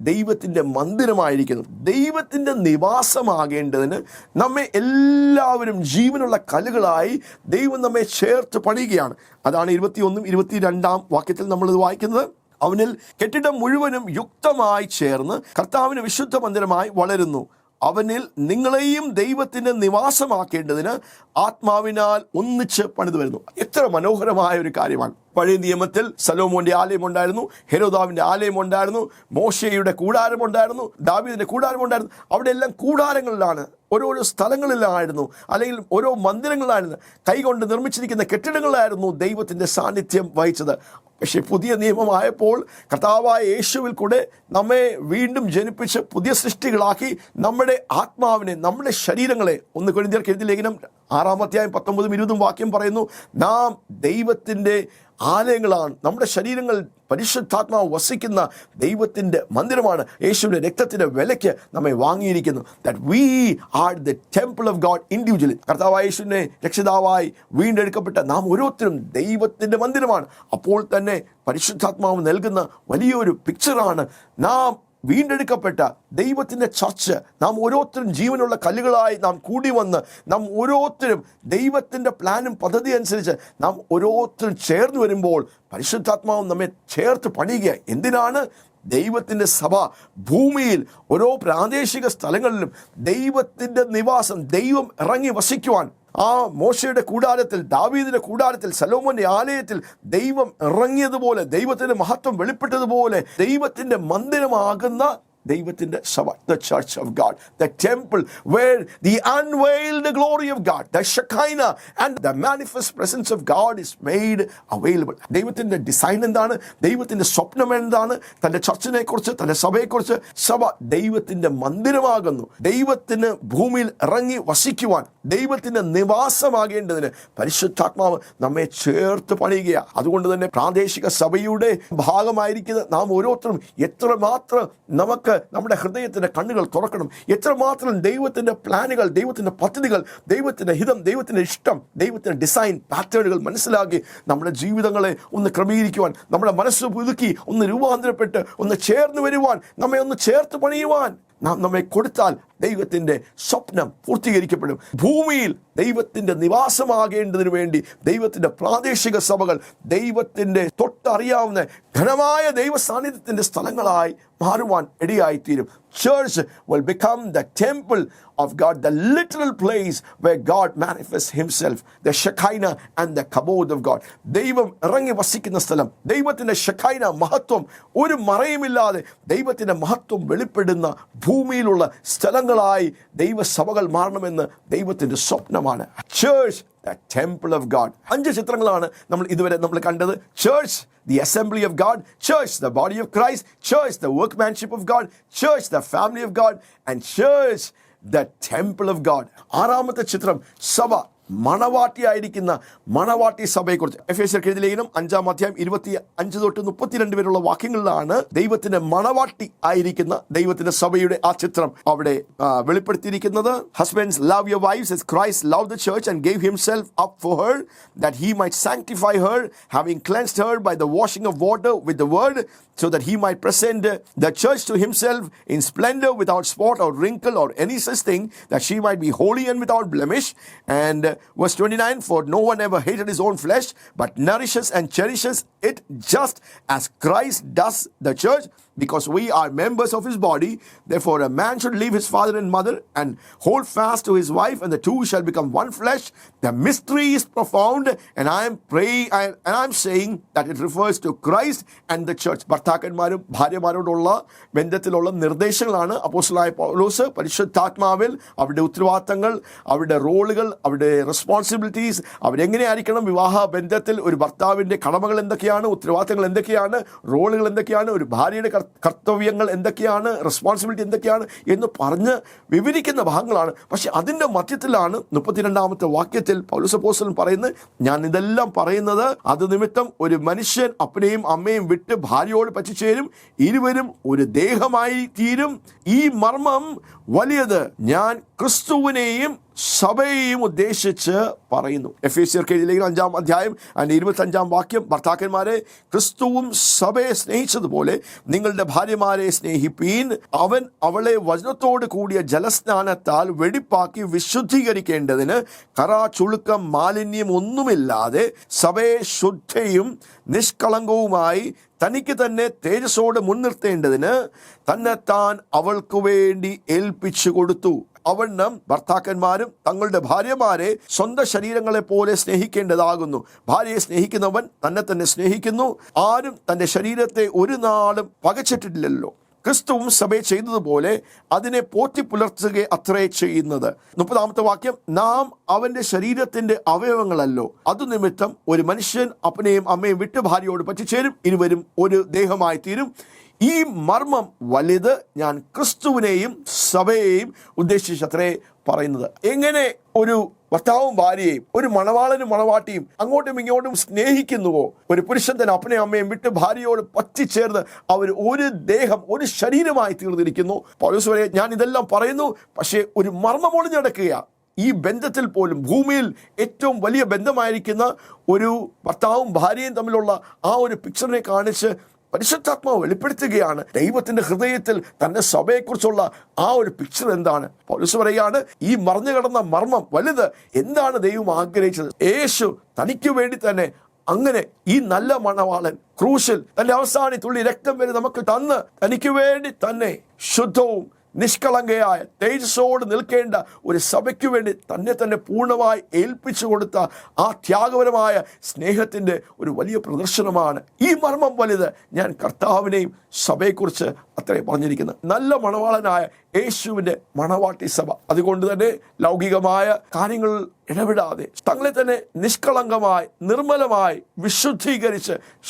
ദൈവത്തിൻ്റെ മന്ദിരമായിരിക്കുന്നു. ദൈവത്തിൻ്റെ നിവാസമാകേണ്ടതിന് നമ്മെ എല്ലാവരും ജീവനുള്ള കല്ലുകളായി ദൈവം നമ്മെ ചേർത്ത് പണിയുകയാണ്. അതാണ് 21 22 വാക്യത്തിൽ നമ്മളിത് വായിക്കുന്നത്. അവനിൽ കെട്ടിടം മുഴുവനും യുക്തമായി ചേർന്ന് കർത്താവിന് വിശുദ്ധ മന്ദിരമായി വളരുന്നു. അവനിൽ നിങ്ങളെയും ദൈവത്തിൻ്റെ നിവാസമാക്കേണ്ടതിന് ആത്മാവിനാൽ ഒന്നിച്ച് പണിതു വരുന്നു. എത്ര മനോഹരമായ ഒരു കാര്യമാണ്. പഴയ നിയമത്തിൽ സലോമോന്റെ ആലയം ഉണ്ടായിരുന്നു, ഹെരോദാവിൻ്റെ ആലയം ഉണ്ടായിരുന്നു, മോശയുടെ കൂടാരം ഉണ്ടായിരുന്നു, ദാവീദിന്റെ കൂടാരം ഉണ്ടായിരുന്നു. അവിടെ എല്ലാം കൂടാരങ്ങളിലാണ്, ഓരോരോ സ്ഥലങ്ങളിലായിരുന്നു, അല്ലെങ്കിൽ ഓരോ മന്ദിരങ്ങളിലായിരുന്നു, കൈകൊണ്ട് നിർമ്മിച്ചിരിക്കുന്ന കെട്ടിടങ്ങളിലായിരുന്നു ദൈവത്തിൻ്റെ സാന്നിധ്യം വഹിച്ചത്. പക്ഷേ പുതിയ നിയമമായപ്പോൾ കർത്താവായ യേശുവിൽ കൂടെ നമ്മെ വീണ്ടും ജനിപ്പിച്ച് പുതിയ സൃഷ്ടികളാക്കി നമ്മുടെ ആത്മാവിനെ, നമ്മുടെ ശരീരങ്ങളെ, 1 കൊരിന്ത്യർക്ക് എഴുതിയ ലേഖനം 6-ാം അധ്യായം 19-20 വാക്യം പറയുന്നു, നാം ദൈവത്തിൻ്റെ ആലയങ്ങളാണ്. നമ്മുടെ ശരീരങ്ങൾ പരിശുദ്ധാത്മാവ് വസിക്കുന്ന ദൈവത്തിൻ്റെ മന്ദിരമാണ്. യേശുവിൻ്റെ രക്തത്തിൻ്റെ വിലയ്ക്ക് നമ്മെ വാങ്ങിയിരിക്കുന്നു. That we are the temple of God individually. കർത്താവായ യേശുവിനെ രക്ഷിതാവായി വീണ്ടെടുക്കപ്പെട്ട നാം ഓരോരുത്തരും ദൈവത്തിൻ്റെ മന്ദിരമാണ്. അപ്പോൾ തന്നെ പരിശുദ്ധാത്മാവ് നൽകുന്ന വലിയൊരു പിക്ചറാണ് നാം വീണ്ടെടുക്കപ്പെട്ട ദൈവത്തിൻ്റെ ചർച്ച്. നാം ഓരോരുത്തരും ജീവനുള്ള കല്ലുകളായി നാം കൂടി വന്ന്, നാം ഓരോരുത്തരും ദൈവത്തിൻ്റെ പ്ലാനും പദ്ധതി അനുസരിച്ച് നാം ഓരോരുത്തരും ചേർന്ന് വരുമ്പോൾ പരിശുദ്ധാത്മാവ് നമ്മെ ചേർത്ത് പണിയുക. എന്തിനാണ്? ദൈവത്തിൻ്റെ സഭ ഭൂമിയിൽ ഓരോ പ്രാദേശിക സ്ഥലങ്ങളിലും ദൈവത്തിൻ്റെ നിവാസം, ദൈവം ഇറങ്ങി വസിക്കുവാൻ. ആ മോശയുടെ കൂടാരത്തിൽ, ദാവീദിന്റെ കൂടാരത്തിൽ, സലോമോന്റെ ആലയത്തിൽ ദൈവം ഇറങ്ങിയതുപോലെ, ദൈവത്തിന്റെ മഹത്വം വെളിപ്പെട്ടതുപോലെ ദൈവത്തിന്റെ മന്ദിരമാകുന്ന ദൈവത്തിന്റെ സഭ, the church of God, the temple where the unveiled glory of God, the Shekinah and the manifest presence of God is made available. ദൈവത്തിന്റെ ഡിസൈൻ എന്താണ്? ദൈവത്തിന്റെ സ്വപ്നം എന്താണ്? തന്റെ ചർച്ചിനെ കുറിച്ച്, തന്റെ സഭയെക്കുറിച്ച്. സഭ ദൈവത്തിന്റെ മന്ദിരമാകുന്നു. ദൈവത്തിന് ഭൂമിയിൽ ഇറങ്ങി വസിക്കുവാൻ, ദൈവത്തിന്റെ നിവാസമാകേണ്ടതിന് പരിശുദ്ധാത്മാവ് നമ്മെ ചേർത്ത് പണിയുക. അതുകൊണ്ട് തന്നെ പ്രാദേശിക സഭയുടെ ഭാഗമായിരിക്കുന്ന നാം ഓരോരുത്തരും എത്രമാത്രം നമുക്ക് നമ്മുടെ ഹൃദയത്തിൻ്റെ കണ്ണുകൾ തുറക്കണം, എത്രമാത്രം ദൈവത്തിൻ്റെ പ്ലാനുകൾ, ദൈവത്തിൻ്റെ പദ്ധതികൾ, ദൈവത്തിൻ്റെ ഹിതം, ദൈവത്തിൻ്റെ ഇഷ്ടം, ദൈവത്തിൻ്റെ ഡിസൈൻ പാറ്റേണുകൾ മനസ്സിലാക്കി നമ്മുടെ ജീവിതങ്ങളെ ഒന്ന് ക്രമീകരിക്കുവാൻ, നമ്മുടെ മനസ്സ് പുതുക്കി ഒന്ന് രൂപാന്തരപ്പെട്ട് ഒന്ന് ചേർന്ന് വരുവാൻ, നമ്മെ ഒന്ന് ചേർത്ത് പണിയുവാൻ നാം നമ്മെ കൊടുത്താൽ ദൈവത്തിൻ്റെ സ്വപ്നം പൂർത്തീകരിക്കപ്പെടും. ഭൂമിയിൽ ദൈവത്തിൻ്റെ നിവാസമാകേണ്ടതിനു വേണ്ടി ദൈവത്തിൻ്റെ പ്രാദേശിക സഭകൾ ദൈവത്തിൻ്റെ തൊട്ടറിയാവുന്ന ഘനമായ ദൈവ സാന്നിധ്യത്തിൻ്റെ സ്ഥലങ്ങളായി മാറുവാൻ ഇടയായിത്തീരും. Church will become the temple of God, the literal place where God manifests himself, the Shekinah and the kabod of God. ദൈവം ഇറങ്ങി വസിക്കുന്ന സ്ഥലം, ദൈവത്തിൻ്റെ ഷെഖൈന മഹത്വം ഒരു മറയുമില്ലാതെ ദൈവത്തിൻ്റെ മഹത്വം വെളിപ്പെടുന്ന ഭൂമിയിലുള്ള സ്ഥലങ്ങളായി ദൈവസഭകൾ മാറണമെന്ന് ദൈവത്തിൻ്റെ സ്വപ്നമാണ്. Church, the temple of God. 5 ചിത്രങ്ങളാണ് നമ്മൾ ഇതുവരെ കണ്ടത്. Church, the assembly of God; church, the body of Christ; church, the workmanship of God; church, the family of God; and church, the temple of God. 6ാമത്തെ ചിത്രം സഭ മണവാട്ടിയായിരിക്കുന്ന മണവാട്ടി സഭയെക്കുറിച്ച് എഫേസ്യർക്ക് എഴുതിയ ലേഖനം 5-25 തൊട്ട് 32 വരെയുള്ള വാക്യങ്ങളിലാണ് ദൈവത്തിന്റെ മണവാട്ടി ആയിരിക്കുന്ന ദൈവത്തിന്റെ സഭയുടെ ആ ചിത്രം അവിടെ വെളിപ്പെടുത്തിയിരിക്കുന്നത്. Husbands love your wives as Christ loved the church and gave himself up for her, that he might sanctify her, having cleansed her by the washing of water with the word, so that he might present the church to himself in splendor, without spot or wrinkle or any such thing, that she might be holy and without blemish. And verse 29, for no one ever hated his own flesh, but nourishes and cherishes it, just as Christ does the church, because we are members of his body. Therefore a man should leave his father and mother and hold fast to his wife, and the two shall become one flesh. The mystery is profound, and I am saying that it refers to Christ and the church. ഭർത്താക്കന്മാരും ഭാര്യമാരോടുള്ള ബന്ധത്തിലുള്ള നിർദ്ദേശങ്ങളാണ് അപ്പോസ്തലനായ പൗലോസ് പരിശുദ്ധാത്മാവിൽ അവരുടെ ഉത്തരവാദിത്തങ്ങൾ, അവരുടെ റോളുകൾ, അവരുടെ responsibilities, അവരെങ്ങനെയായിരിക്കണം വിവാഹ ബന്ധത്തിൽ, ഒരു ഭർത്താവിൻ്റെ കടമകൾ എന്തൊക്കെയാണ്, ഉത്തരവാദിത്തങ്ങൾ എന്തൊക്കെയാണ്, റോളുകൾ എന്തൊക്കെയാണ്, ഒരു ഭാര്യയുടെ കർത്തവ്യങ്ങൾ എന്തൊക്കെയാണ്, റെസ്പോൺസിബിലിറ്റി എന്തൊക്കെയാണ് എന്ന് പറഞ്ഞ് വിവരിക്കുന്ന ഭാഗങ്ങളാണ്. പക്ഷെ അതിൻ്റെ മധ്യത്തിലാണ് 32-ാമത്തെ വാക്യത്തിൽ പൗലോസ് അപ്പോസ്തലൻ പറയുന്നത്, ഞാൻ ഇതെല്ലാം പറയുന്നത് അത് നിമിത്തം ഒരു മനുഷ്യൻ അപ്പനെയും അമ്മയും വിട്ട് ഭാര്യയോട് പറ്റിച്ചേരും, ഇരുവരും ഒരു ദേഹമായി തീരും. ഈ മർമ്മം വലിയത്, ഞാൻ ക്രിസ്തുവിനെയും സഭയെയും ഉദ്ദേശിച്ച് പറയുന്നു. എഫേസ്യർക്ക് എഴുതിയ ലേഖനം 5-ാം അധ്യായം 25-ാം വാക്യം, ഭർത്താക്കന്മാരെ ക്രിസ്തുവും സഭയെ സ്നേഹിച്ചതുപോലെ നിങ്ങളുടെ ഭാര്യമാരെ സ്നേഹിപ്പീൻ. അവൻ അവളെ വചനത്തോട് കൂടിയ ജലസ്നാനത്താൽ വെടിപ്പാക്കി വിശുദ്ധീകരിക്കേണ്ടതിന് കറ, ചുളുക്കം, മാലിന്യം ഒന്നുമില്ലാതെ സഭയെ ശുദ്ധയും നിഷ്കളങ്കവുമായി തനിക്ക് തന്നെ തേജസ്സോടെ മുൻനിർത്തേണ്ടതിന് തന്നെത്താൻ അവൾക്ക് വേണ്ടി ഏൽപ്പിച്ചു കൊടുത്തു. അവണ്ണം ഭർത്താക്കന്മാരും തങ്ങളുടെ ഭാര്യമാരെ സ്വന്തം ശരീരങ്ങളെ പോലെ സ്നേഹിക്കേണ്ടതാകുന്നു. ഭാര്യയെ സ്നേഹിക്കുന്നവൻ തന്നെ തന്നെ സ്നേഹിക്കുന്നു. ആരും തൻ്റെ ശരീരത്തെ ഒരു നാളും പകച്ചിട്ടില്ലല്ലോ. ക്രിസ്തുവും സഭയെ ചെയ്തതുപോലെ അതിനെ പോറ്റി പുലർത്തുക അത്രേ ചെയ്യുന്നത്. 30-ാമത്തെ വാക്യം, നാം അവന്റെ ശരീരത്തിന്റെ അവയവങ്ങളല്ലോ. അതു നിമിത്തം ഒരു മനുഷ്യൻ അപ്പനെയും അമ്മയും വിട്ട് ഭാര്യയോട് പറ്റിച്ചേരും, ഇരുവരും ഒരു ദേഹമായി തീരും. ഈ മർമ്മം വലുത്, ഞാൻ ക്രിസ്തുവിനെയും സഭയെയും ഉദ്ദേശിച്ചത്രേ പറയുന്നത്. എങ്ങനെ ഒരു ഭർത്താവും ഭാര്യയും ഒരു മണവാളനും മണവാട്ടിയും അങ്ങോട്ടും ഇങ്ങോട്ടും സ്നേഹിക്കുന്നുവോ, ഒരു പുരുഷൻ തന്നെ അപ്പനെയും അമ്മയും വിട്ട് ഭാര്യയോട് പറ്റിച്ചേർന്ന് അവർ ഒരു ദേഹം, ഒരു ശരീരമായി തീർന്നിരിക്കുന്നു. പൗലോസ് വരെ ഞാൻ ഇതെല്ലാം പറയുന്നു, പക്ഷേ ഒരു മർമ്മം ഒളിഞ്ഞടക്കുക. ഈ ബന്ധത്തിൽ പോലും ഭൂമിയിൽ ഏറ്റവും വലിയ ബന്ധമായിരിക്കുന്ന ഒരു ഭർത്താവും ഭാര്യയും തമ്മിലുള്ള ആ ഒരു പിക്ചറിനെ കാണിച്ച് പരിശുദ്ധാത്മാവ് വെളിപ്പെടുത്തുകയാണ്. ദൈവത്തിന്റെ ഹൃദയത്തിൽ തന്റെ സഭയെക്കുറിച്ചുള്ള ആ ഒരു പിക്ചർ എന്താണ്? പൗലോസ് പറയുകയാണ്, ഈ മറഞ്ഞു കിടന്ന മർമ്മം വലുത്. എന്താണ് ദൈവം ആഗ്രഹിച്ചത്? യേശു തനിക്ക് വേണ്ടി തന്നെ അങ്ങനെ ഈ നല്ല മണവാളൻ ക്രൂശിൽ തന്റെ അവസാന തുള്ളി രക്തം വരെ നമുക്ക് തന്ന് തനിക്ക് വേണ്ടി തന്നെ ശുദ്ധവും നിഷ്കളങ്കയായ തേജസ്സോട് നിൽക്കേണ്ട ഒരു സഭയ്ക്ക് വേണ്ടി തന്നെ തന്നെ പൂർണ്ണമായി ഏൽപ്പിച്ചു കൊടുത്ത ആ ത്യാഗപരമായ സ്നേഹത്തിൻ്റെ ഒരു വലിയ പ്രദർശനമാണ് ഈ മർമ്മം വലുത്. ഞാൻ കർത്താവിനെയും സഭയെക്കുറിച്ച് അത്രയും പറഞ്ഞിരിക്കുന്നത്. നല്ല മണവാളനായ യേശുവിൻ്റെ മണവാട്ടി സഭ. അതുകൊണ്ട് തന്നെ ലൗകികമായ കാര്യങ്ങളിൽ ഇടപെടാതെ തങ്ങളെ തന്നെ നിഷ്കളങ്കമായി നിർമ്മലമായി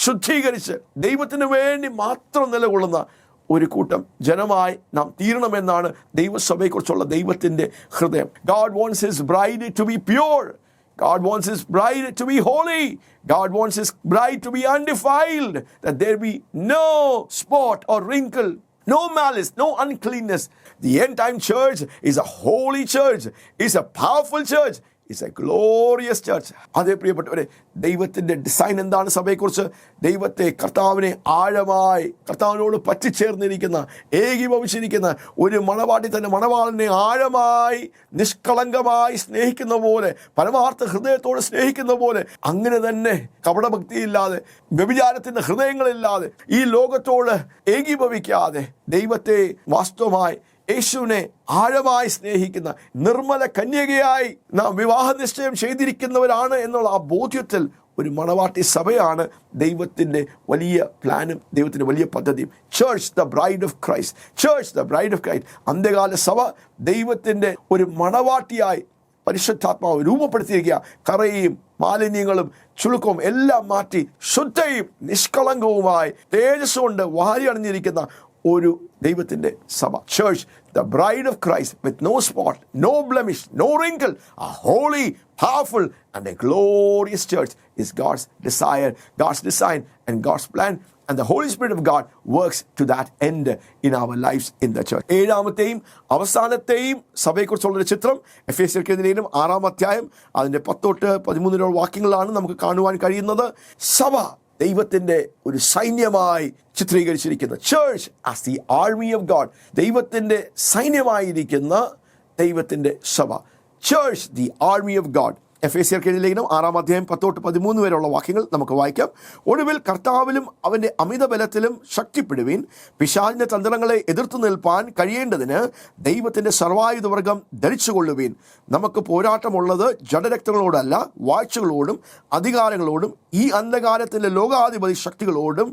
ശുദ്ധീകരിച്ച് ദൈവത്തിന് വേണ്ടി മാത്രം നിലകൊള്ളുന്ന ഒരു കൂട്ടം ജനമായി നാം തീരണമെന്നാണ് ദൈവസഭയെക്കുറിച്ചുള്ള ദൈവത്തിൻ്റെ ഹൃദയം. God wants his bride to be pure. God wants his bride to be holy. God wants his bride to be undefiled, that there be no spot or wrinkle, no malice, no uncleanness. The end time church is a holy church, is a powerful church, is a glorious church. അതേ പ്രിയപ്പെട്ടവരെ, ദൈവത്തിൻ്റെ design എന്താണ് സഭയെക്കുറിച്ച്? ദൈവത്തെ, കർത്താവിനെ ആഴമായി കർത്താവിനോട് പറ്റിച്ചേർന്നിരിക്കുന്ന, ഏകീഭവിച്ചിരിക്കുന്ന ഒരു മണവാട്ടി തന്നെ മണവാളനെ ആഴമായി നിഷ്കളങ്കമായി സ്നേഹിക്കുന്ന പോലെ, പരമാർത്ഥ ഹൃദയത്തോട് സ്നേഹിക്കുന്ന പോലെ, അങ്ങനെ തന്നെ കപടഭക്തിയില്ലാതെ, വ്യഭിചാരത്തിൻ്റെ ഹൃദയങ്ങളില്ലാതെ, ഈ ലോകത്തോട് ഏകീഭവിക്കാതെ ദൈവത്തെ വാസ്തവമായി യേശുവിനെ ആഴമായി സ്നേഹിക്കുന്ന നിർമ്മല കന്യകയായി നാം വിവാഹ നിശ്ചയം ചെയ്തിരിക്കുന്നവരാണ് എന്നുള്ള ആ ബോധ്യത്തിൽ ഒരു മണവാട്ടി സഭയാണ് ദൈവത്തിൻ്റെ വലിയ പ്ലാനും ദൈവത്തിൻ്റെ വലിയ പദ്ധതിയും. Church the bride of Christ, church the bride of Christ. അന്ത്യകാല സഭ ദൈവത്തിൻ്റെ ഒരു മണവാട്ടിയായി പരിശുദ്ധാത്മാവ് രൂപപ്പെടുത്തിയിരിക്കുക. കറയും മാലിന്യങ്ങളും ചുളുക്കവും എല്ലാം മാറ്റി ശുദ്ധയും നിഷ്കളങ്കവുമായി തേജസ്സുകൊണ്ട് വാരി അണിഞ്ഞിരിക്കുന്ന ഒരു ദൈവത്തിൻ്റെ സഭ. Church, the bride of Christ with no spot, no blemish, no wrinkle, a holy, powerful and a glorious church is God's desire, God's design and God's plan. And the Holy Spirit of God works to that end in our lives in the church. ഏഴാമത്തെയും അവസാനത്തെയും സഭയെക്കുറിച്ചുള്ളൊരു ചിത്രം എഫേസ്യർക്കെതിരെയും 6-ാം അധ്യായം അതിൻ്റെ 10-13 വാക്യങ്ങളാണ് നമുക്ക് കാണുവാൻ കഴിയുന്നത്. സഭ ദൈവത്തിൻ്റെ ഒരു സൈന്യമായി ചിത്രീകരിച്ചിരിക്കുന്നത്. Church as the army of God, ദൈവത്തിൻ്റെ സൈന്യമായിരിക്കുന്ന ദൈവത്തിൻ്റെ സഭ. Church, the army of God. എഫേസ്യർക്കെഴുതിയ ലേഖനം 6-ാം അധ്യായം 10-13 വരെയുള്ള വാക്യങ്ങൾ നമുക്ക് വായിക്കാം. ഒടുവിൽ കർത്താവിലും അവൻ്റെ അമിത ബലത്തിലും ശക്തിപ്പെടുവീൻ, പിശാചിന്റെ തന്ത്രങ്ങളെ എതിർത്തു നിൽപ്പാൻ കഴിയേണ്ടതിന് ദൈവത്തിൻ്റെ സർവായുധവർഗം ധരിച്ചുകൊള്ളുവീൻ. നമുക്ക് പോരാട്ടമുള്ളത് ജഡരക്തങ്ങളോടല്ല, വാഴ്ചകളോടും അധികാരങ്ങളോടും ഈ അന്ധകാരത്തിലെ ലോകാധിപതി ശക്തികളോടും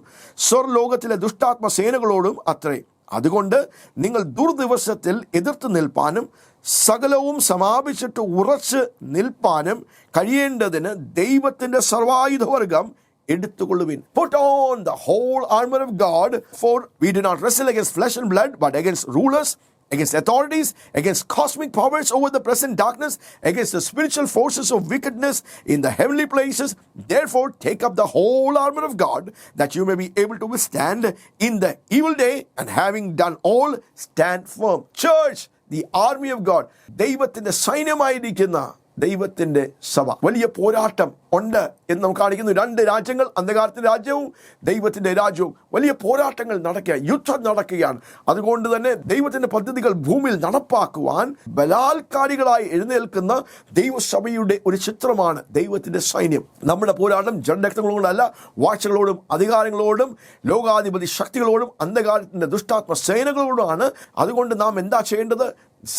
സ്വർലോകത്തിലെ ദുഷ്ടാത്മ സേനകളോടും അത്രേ. അതുകൊണ്ട് നിങ്ങൾ ദുർദിവസത്തിൽ എതിർത്ത് നിൽപ്പാനും സകലവും സമാപിച്ചിട്ട് ഉറച്ച് നിൽപ്പാനും കഴിയേണ്ടതിന് ദൈവത്തിൻ്റെ സർവായുധവർഗം എടുത്തുകൊള്ളുവിൻ. Put on the whole armor of God, for we do not wrestle against flesh and blood, but against rulers, against authorities, against cosmic powers over the present darkness, against the spiritual forces of wickedness in the heavenly places. Therefore take up the whole armor of God, that you may be able to withstand in the evil day, and having done all, stand firm. Church, the army of God, ദൈവത്തിൻ്റെ സൈന്യമായിരിക്കുന്ന ദൈവത്തിൻ്റെ സഭ. വലിയ പോരാട്ടം ഉണ്ട് എന്ന് നമുക്ക് കാണിക്കുന്നു. 2 രാജ്യങ്ങൾ, അന്ധകാരത്തിൻ്റെ രാജ്യവും ദൈവത്തിൻ്റെ രാജ്യവും. വലിയ പോരാട്ടങ്ങൾ നടക്കുക, യുദ്ധം നടക്കുകയാണ്. അതുകൊണ്ട് തന്നെ ദൈവത്തിൻ്റെ പദ്ധതികൾ ഭൂമിയിൽ നടപ്പാക്കുവാൻ ബലാത്കാരികളായി എഴുന്നേൽക്കുന്ന ദൈവസഭയുടെ ഒരു ചിത്രമാണ് ദൈവത്തിൻ്റെ സൈന്യം. നമ്മുടെ പോരാട്ടം ജഡരക്തങ്ങളോടല്ല, വാഴ്ചകളോടും അധികാരങ്ങളോടും ലോകാധിപതി ശക്തികളോടും അന്ധകാരത്തിൻ്റെ ദുഷ്ടാത്മ സേനകളോടുമാണ്. അതുകൊണ്ട് നാം എന്താ ചെയ്യേണ്ടത്?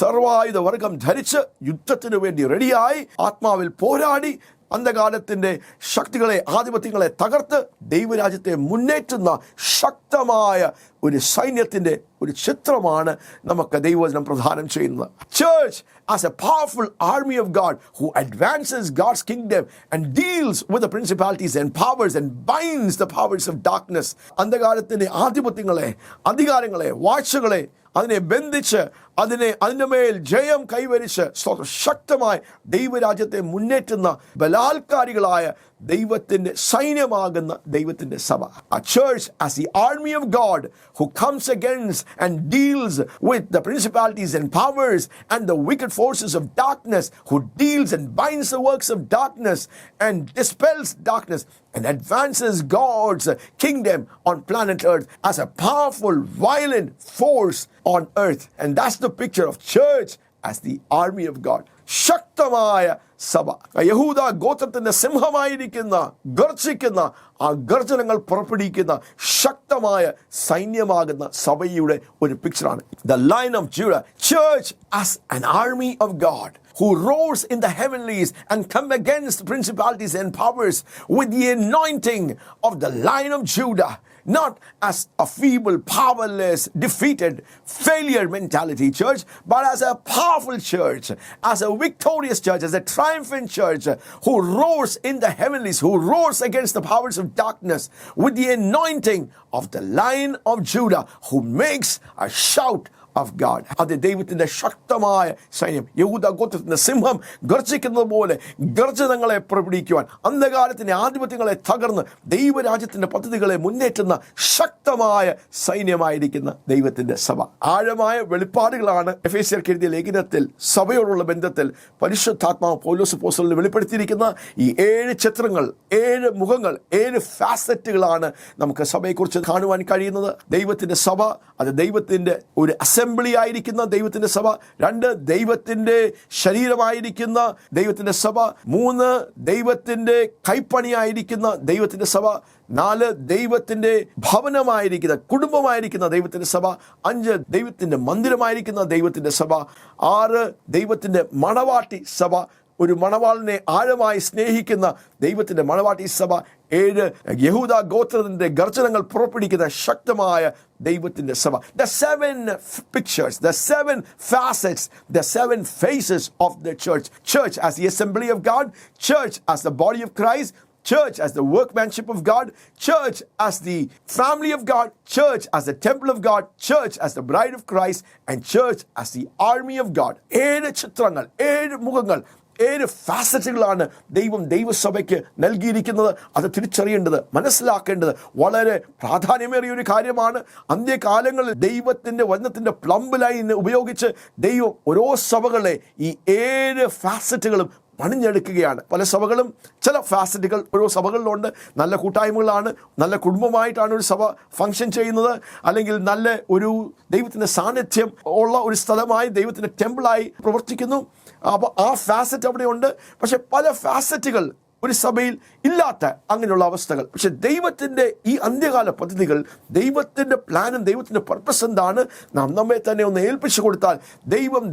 സർവായുധ വർഗം ധരിച്ച് യുദ്ധത്തിനു വേണ്ടി റെഡിയായി ആത്മാവിൽ പോരാടി അന്ധകാലത്തിൻ്റെ ശക്തികളെ, ആധിപത്യങ്ങളെ തകർത്ത് ദൈവരാജ്യത്തെ മുന്നേറ്റുന്ന ശക്തമായ ഒരു സൈന്യത്തിൻ്റെ ഒരു ചിത്രമാണ് നമുക്ക് ദൈവവചനം പ്രദാനം ചെയ്യുന്നത്. Church as a powerful army of God who advances God's kingdom and deals with the principalities and powers and binds the powers of darkness. അന്ധകാലത്തിൻ്റെ ആധിപത്യങ്ങളെ, അധികാരങ്ങളെ, വാഴ്ചകളെ അതിനെ ബന്ധിച്ച് അതിൻ്റെ മേൽ ജയം കൈവരിച്ച് ശക്തമായി ദൈവരാജ്യത്തെ മുന്നേറ്റുന്ന ബലാത്കാരികളായ ദൈവത്തിൻ്റെ സൈന്യമാകുന്ന ദൈവത്തിൻ്റെ സഭ. A church as the army of God who comes against and deals with the principalities and powers and the wicked forces of darkness, who deals and binds the works of darkness and dispels darkness and advances God's kingdom on planet Earth as a powerful, violent force on earth. And that's the picture of church as the army of God. ശക്തമായ സഭ. യഹൂദ ഗോത്രത്തിൻ്റെ സിംഹമായിരിക്കുന്ന, ഗർജിക്കുന്ന, ആ ഗർജനങ്ങൾ പുറപ്പെടുവിക്കുന്ന ശക്തമായ സൈന്യമാകുന്ന സഭയുടെ ഒരു പിക്ചറാണ്. The Lion of Judah. Church as an army of God who roars in the heavenlies and come against principalities and powers with the anointing of the Lion of Judah. Not as a feeble, powerless, defeated, failure mentality church, but as a powerful church, as a victorious church, as a triumphant church who roars in the heavenlies, who roars against the powers of darkness with the anointing of the Lion of Judah, who makes a shout of God. അത് ദൈവത്തിൻ്റെ ശക്തമായ സൈന്യം. യഹൂദ ഗോത്രത്തിൻ്റെ സിംഹം ഗർജിക്കുന്നത് പോലെ ഗർജനങ്ങളെ പുറപ്പെടുവിക്കുവാൻ, അന്ധകാരത്തിൻ്റെ ആധിപത്യങ്ങളെ തകർന്ന് ദൈവരാജ്യത്തിൻ്റെ പദ്ധതികളെ മുന്നേറ്റുന്ന ശക്തമായ സൈന്യമായിരിക്കുന്ന ദൈവത്തിൻ്റെ സഭ. ആഴമായ വെളിപ്പാടുകളാണ് എഫേസ്യർക്ക് എഴുതിയ ലേഖനത്തിൽ സഭയോടുള്ള ബന്ധത്തിൽ പരിശുദ്ധാത്മാവ് പൗലോസ് അപ്പോസ്തലൻ വെളിപ്പെടുത്തിയിരിക്കുന്ന ഈ 7 ചിത്രങ്ങൾ, 7 മുഖങ്ങൾ, 7 ഫാസറ്റുകളാണ് നമുക്ക് സഭയെക്കുറിച്ച് കാണുവാൻ കഴിയുന്നത്. ദൈവത്തിൻ്റെ സഭ, അത് ദൈവത്തിൻ്റെ ഒരു അസംബ്ലി ആയിരിക്കുന്ന ദൈവത്തിൻ്റെ സഭ. 2, ദൈവത്തിൻ്റെ ശരീരമായിരിക്കുന്ന ദൈവത്തിൻ്റെ സഭ. 3, ദൈവത്തിൻ്റെ കൈപ്പണിയായിരിക്കുന്ന ദൈവത്തിൻ്റെ സഭ. 4, ദൈവത്തിൻ്റെ ഭവനമായിരിക്കുന്ന, കുടുംബമായിരിക്കുന്ന ദൈവത്തിൻ്റെ സഭ. 5, ദൈവത്തിൻ്റെ മന്ദിരമായിരിക്കുന്ന ദൈവത്തിൻ്റെ സഭ. 6, ദൈവത്തിൻ്റെ മണവാട്ടി സഭ, ഒരു മണവാളിനെ ആഴമായി സ്നേഹിക്കുന്ന ദൈവത്തിൻ്റെ മണവാട്ടി സഭ. 7, യഹൂദ ഗോത്രത്തിൻ്റെ ഗർജനങ്ങൾ പുറപ്പെടുവിക്കുന്ന ശക്തമായ ദൈവത്തിൻ്റെ സഭ. The 7 pictures, the 7 facets, the 7 faces of the church. Church as the assembly of God, church as the body of Christ, church as the workmanship of God, church as the family of God, church as the temple of God, church as the bride of Christ, and church as the army of God. 7 ചിത്രങ്ങൾ, 7 മുഖങ്ങൾ, 7 ഫാസറ്റുകളാണ് ദൈവം ദൈവസഭയ്ക്ക് നൽകിയിരിക്കുന്നത്. അത് തിരിച്ചറിയേണ്ടത്, മനസ്സിലാക്കേണ്ടത് വളരെ പ്രാധാന്യമേറിയ ഒരു കാര്യമാണ്. അന്ത്യകാലങ്ങളിൽ ദൈവത്തിൻ്റെ വചനത്തിൻ്റെ പ്ലംബ് ലൈൻ ഉപയോഗിച്ച് ദൈവം ഓരോ സഭകളെ ഈ 7 ഫാസറ്റുകളും പണിഞ്ഞെടുക്കുകയാണ്. പല സഭകളും ചില ഫാസറ്റുകൾ ഓരോ സഭകളിലുണ്ട്. നല്ല കൂട്ടായ്മകളാണ്, നല്ല കുടുംബമായിട്ടാണ് ഒരു സഭ ഫങ്ഷൻ ചെയ്യുന്നത്, അല്ലെങ്കിൽ നല്ല ഒരു ദൈവത്തിൻ്റെ സാന്നിധ്യം ഉള്ള ഒരു സ്ഥലമായി, ദൈവത്തിൻ്റെ ടെമ്പിളായി പ്രവർത്തിക്കുന്നു. അപ്പോൾ ആ ഫാസറ്റ് അവിടെയുണ്ട്. പക്ഷെ പല ഫാസറ്റുകൾ ഒരു സഭയിൽ ഇല്ലാത്ത അങ്ങനെയുള്ള അവസ്ഥകൾ. പക്ഷെ ദൈവത്തിൻ്റെ ഈ അന്ത്യകാല പദ്ധതികൾ, ദൈവത്തിൻ്റെ പ്ലാനും ദൈവത്തിൻ്റെ പർപ്പസ് എന്താണ്, നാം നമ്മെ തന്നെ ഒന്ന് ഏൽപ്പിച്ചു കൊടുത്താൽ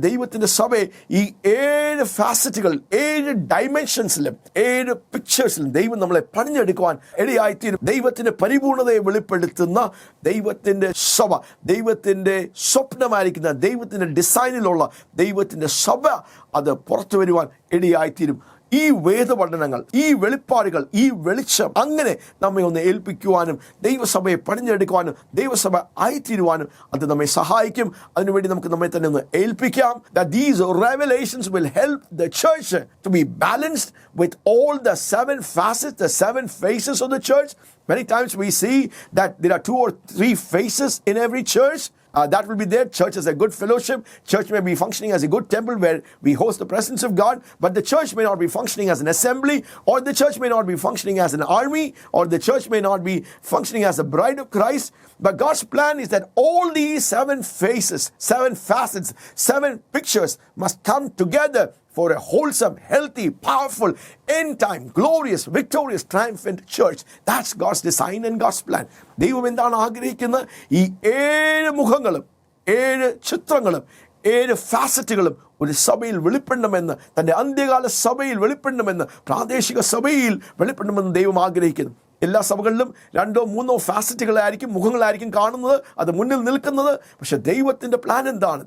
ദൈവത്തിൻ്റെ സഭയെ ഈ 7 ഫാസറ്റുകൾ, 7 ഡയമെൻഷൻസിലും 7 പിക്ചേഴ്സിലും ദൈവം നമ്മളെ പണിഞ്ഞെടുക്കുവാൻ ഇടയായിത്തീരും. ദൈവത്തിൻ്റെ പരിപൂർണതയെ വെളിപ്പെടുത്തുന്ന ദൈവത്തിൻ്റെ സഭ, ദൈവത്തിൻ്റെ സ്വപ്നമായിരിക്കുന്ന ദൈവത്തിൻ്റെ ഡിസൈനിലുള്ള ദൈവത്തിൻ്റെ സഭ അത് പുറത്തു വരുവാൻ ഇടയായിത്തീരും. ഈ വേദപഠനങ്ങൾ, ഈ വെളിപ്പാടുകൾ, ഈ വെളിച്ചം അങ്ങനെ നമ്മെ ഒന്ന് ഏൽപ്പിക്കുവാനും ദൈവസഭയെ പണിഞ്ഞെടുക്കുവാനും ദൈവസഭ ആയിത്തീരുവാനും അത് നമ്മെ സഹായിക്കും. അതിനുവേണ്ടി നമുക്ക് നമ്മെ തന്നെ ഒന്ന് ഏൽപ്പിക്കാം. That these revelations will help the church to be balanced with all the 7 facets, the 7 faces of the church. Many times we see that there are 2 or 3 faces in every church. That will be there. Church is a good fellowship. Church may be functioning as a good temple where we host the presence of God, but the church may not be functioning as an assembly, or the church may not be functioning as an army, or the church may not be functioning as a bride of Christ. But God's plan is that all these 7 faces, 7 facets, 7 pictures must come together for a wholesome, healthy, powerful, end-time, glorious, victorious, triumphant church. That's God's design and God's plan. ദൈവം എന്താണ് ആഗ്രഹിക്കുന്നത്? ഈ 7 മുഖങ്ങളും 7 ചിത്രങ്ങളും 7 ഫാസറ്റുകളും ഒരു സഭയിൽ വെളിപ്പെടണമെന്ന്, തൻ്റെ അന്ത്യകാല സഭയിൽ വെളിപ്പെടണമെന്ന്, പ്രാദേശിക സഭയിൽ വെളിപ്പെടണമെന്ന് ദൈവം ആഗ്രഹിക്കുന്നു. എല്ലാ സഭകളിലും 2 or 3 ഫാസറ്റുകളായിരിക്കും, മുഖങ്ങളായിരിക്കും കാണുന്നത്, അത് മുന്നിൽ നിൽക്കുന്നത്. പക്ഷെ ദൈവത്തിൻ്റെ പ്ലാൻ എന്താണ്?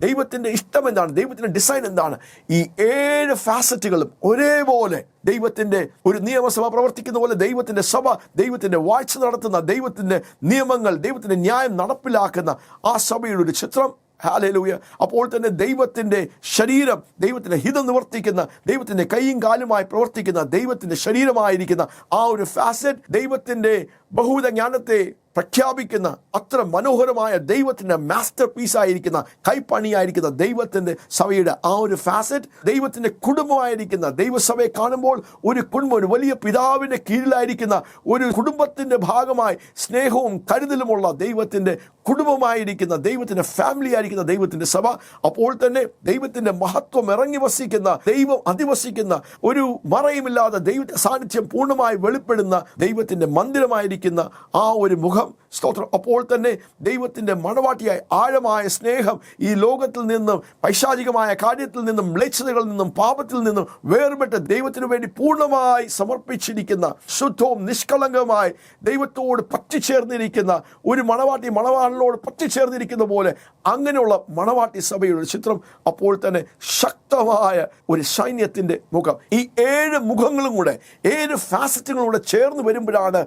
ദൈവത്തിൻ്റെ ഇഷ്ടം എന്താണ്? ദൈവത്തിൻ്റെ ഡിസൈൻ എന്താണ്? ഈ 7 ഫാസറ്റുകളും ഒരേപോലെ ദൈവത്തിൻ്റെ ഒരു നിയമസഭ പ്രവർത്തിക്കുന്ന പോലെ ദൈവത്തിൻ്റെ സഭ, ദൈവത്തിൻ്റെ വാഴ്ച നടത്തുന്ന, ദൈവത്തിൻ്റെ നിയമങ്ങൾ, ദൈവത്തിൻ്റെ ന്യായം നടപ്പിലാക്കുന്ന ആ സഭയുടെ ഒരു ചിത്രം. ഹല്ലേലൂയ. അപ്പോൾ തന്നെ ദൈവത്തിൻ്റെ ശരീരം, ദൈവത്തിൻ്റെ ഹിതം നിവർത്തിക്കുന്ന, ദൈവത്തിൻ്റെ കൈയും കാലുമായി പ്രവർത്തിക്കുന്ന ദൈവത്തിൻ്റെ ശരീരമായിരിക്കുന്ന ആ ഒരു ഫാസറ്റ്, ദൈവത്തിൻ്റെ ബഹുവിധ ജ്ഞാനത്തെ പ്രഖ്യാപിക്കുന്ന അത്ര മനോഹരമായ ദൈവത്തിൻ്റെ മാസ്റ്റർ പീസായിരിക്കുന്ന, കൈപ്പണിയായിരിക്കുന്ന ദൈവത്തിൻ്റെ സഭയുടെ ആ ഒരു ഫാസറ്റ്, ദൈവത്തിൻ്റെ കുടുംബമായിരിക്കുന്ന ദൈവസഭയെ കാണുമ്പോൾ ഒരു കുടുംബം, ഒരു വലിയ പിതാവിൻ്റെ കീഴിലായിരിക്കുന്ന ഒരു കുടുംബത്തിൻ്റെ ഭാഗമായി സ്നേഹവും കരുതലുമുള്ള ദൈവത്തിൻ്റെ കുടുംബമായിരിക്കുന്ന ദൈവത്തിൻ്റെ ഫാമിലി ആയിരിക്കുന്ന ദൈവത്തിൻ്റെ സഭ. അപ്പോൾ തന്നെ ദൈവത്തിൻ്റെ മഹത്വം ഇറങ്ങി വസിക്കുന്ന, ദൈവം അധിവസിക്കുന്ന, ഒരു മറയുമില്ലാതെ ദൈവത്തിൻ്റെ സാന്നിധ്യം പൂർണ്ണമായി വെളിപ്പെടുന്ന ദൈവത്തിൻ്റെ മന്ദിരമായിരിക്കുന്ന ആ ഒരു മുഖം. സ്തോത്രം. അപ്പോൾ തന്നെ ദൈവത്തിൻ്റെ മണവാട്ടിയായ ആഴമായ സ്നേഹം, ഈ ലോകത്തിൽ നിന്നും, പൈശാചികമായ കാര്യത്തിൽ നിന്നും, മ്ലേച്ഛതകളിൽ നിന്നും, പാപത്തിൽ നിന്നും വേർപെട്ട് ദൈവത്തിനു വേണ്ടി പൂർണ്ണമായി സമർപ്പിച്ചിരിക്കുന്ന, ശുദ്ധവും നിഷ്കളങ്കമായി ദൈവത്തോട് പറ്റിച്ചേർന്നിരിക്കുന്ന ഒരു മണവാട്ടി മണവാളിനോട് പറ്റിച്ചേർന്നിരിക്കുന്ന പോലെ അങ്ങനെയുള്ള മണവാട്ടി സഭയുടെ ചിത്രം. അപ്പോൾ തന്നെ ശക്തമായ ഒരു സൈന്യത്തിൻ്റെ മുഖം. ഈ 7 മുഖങ്ങളും കൂടെ, 7 ഫാസറ്റുകളും കൂടെ ചേർന്ന് വരുമ്പോഴാണ്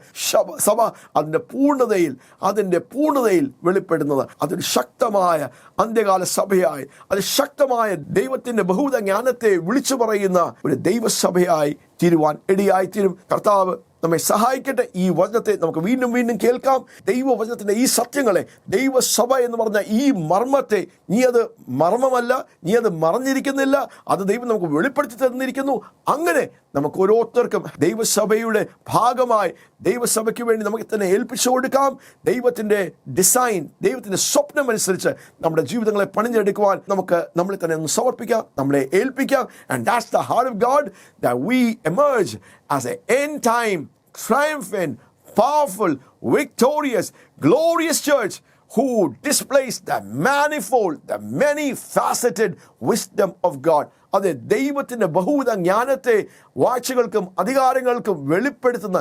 സഭ അതിൻ്റെ പൂർണ്ണതയിൽ വെളിപ്പെടുന്നത്. അതൊരു ശക്തമായ അന്ത്യകാല സഭയായി, അത് ശക്തമായ ദൈവത്തിൻ്റെ ബഹുവിധ ജ്ഞാനത്തെ വിളിച്ചു പറയുന്ന ഒരു ദൈവസഭയായി തീരുവാൻ ഇടയായിത്തീരും. കർത്താവ് നമ്മെ സഹായിക്കട്ടെ. ഈ വചനത്തെ നമുക്ക് വീണ്ടും വീണ്ടും കേൾക്കാം. ദൈവവചനത്തിൻ്റെ ഈ സത്യങ്ങളെ, ദൈവസഭ എന്ന് പറഞ്ഞ ഈ മർമ്മത്തെ, നീ അത് മർമ്മമല്ല, നീ അത് മറഞ്ഞിരിക്കുന്നില്ല, അത് ദൈവം നമുക്ക് വെളിപ്പെടുത്തി തന്നിരിക്കുന്നു. അങ്ങനെ നമുക്ക് ഓരോരുത്തർക്കും ദൈവസഭയുടെ ഭാഗമായി ദൈവസഭയ്ക്ക് വേണ്ടി നമുക്ക് തന്നെ ഏൽപ്പിച്ചു കൊടുക്കാം. ദൈവത്തിൻ്റെ ഡിസൈൻ, ദൈവത്തിൻ്റെ സ്വപ്നം അനുസരിച്ച് നമ്മുടെ ജീവിതങ്ങളെ പണിഞ്ഞെടുക്കുവാൻ നമുക്ക് നമ്മളെ തന്നെ ഒന്ന് സമർപ്പിക്കാം, നമ്മളെ ഏൽപ്പിക്കാം. And that's the heart of God, that we emerge as an end time, triumphant, powerful, victorious, glorious church who displays the manifold, the many faceted wisdom of God. അതെ, ദൈവത്തിൻ്റെ ബഹുവിധ ജ്ഞാനത്തെ വാഴ്ചകൾക്കും അധികാരങ്ങൾക്കും വെളിപ്പെടുത്തുന്ന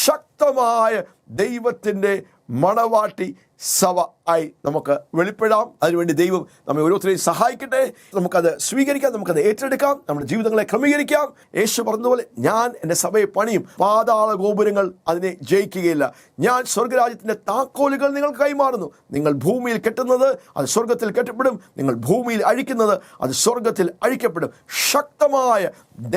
ശക്തമായ ദൈവത്തിൻ്റെ മണവാട്ടി സഭ ആയി നമുക്ക് വെളിപ്പെടാം. അതിനുവേണ്ടി ദൈവം നമ്മെ ഓരോരുത്തരെയും സഹായിക്കട്ടെ. നമുക്കത് സ്വീകരിക്കാം, നമുക്കത് ഏറ്റെടുക്കാം, നമ്മുടെ ജീവിതങ്ങളെ ക്രമീകരിക്കാം. യേശു പറഞ്ഞതുപോലെ, ഞാൻ എൻ്റെ സഭയെ പണിയും, പാതാള ഗോപുരങ്ങൾ അതിനെ ജയിക്കുകയില്ല. ഞാൻ സ്വർഗരാജ്യത്തിൻ്റെ താക്കോലുകൾ നിങ്ങൾക്ക് കൈമാറുന്നു. നിങ്ങൾ ഭൂമിയിൽ കെട്ടുന്നത് അത് സ്വർഗത്തിൽ കെട്ടപ്പെടും, നിങ്ങൾ ഭൂമിയിൽ അഴിക്കുന്നത് അത് സ്വർഗത്തിൽ അഴിക്കപ്പെടും. ശക്തമായ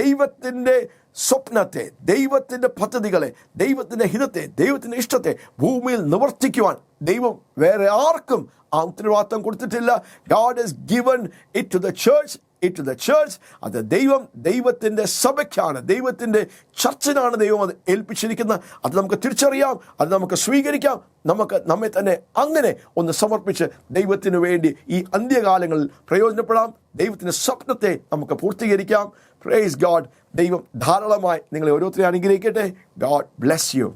ദൈവത്തിൻ്റെ സ്വപ്നത്തെ, ദൈവത്തിൻ്റെ പദ്ധതികളെ, ദൈവത്തിൻ്റെ ഹിതത്തെ, ദൈവത്തിൻ്റെ ഇഷ്ടത്തെ ഭൂമിയിൽ നിവർത്തിക്കുവാൻ ദൈവം വേറെ ആർക്കും ആ ഉത്തരവാദിത്തം കൊടുത്തിട്ടില്ല. God has given it to the church. അത് ദൈവത്തിൻ്റെ സഭയ്ക്കാണ്, ദൈവത്തിൻ്റെ ചർച്ചിനാണ് ദൈവം അത് ഏൽപ്പിച്ചിരിക്കുന്നത്. അത് നമുക്ക് തിരിച്ചറിയാം, അത് നമുക്ക് സ്വീകരിക്കാം. നമുക്ക് നമ്മെ തന്നെ അങ്ങനെ ഒന്ന് സമർപ്പിച്ച് ദൈവത്തിന് വേണ്ടി ഈ അന്ത്യകാലങ്ങളിൽ പ്രയോജനപ്പെടാം. ദൈവത്തിൻ്റെ സ്വപ്നത്തെ നമുക്ക് പൂർത്തീകരിക്കാം. Praise God. ദൈവം ധാരാളമായി നിങ്ങളെ ഓരോരുത്തരെയും അനുഗ്രഹിക്കട്ടെ. God bless you.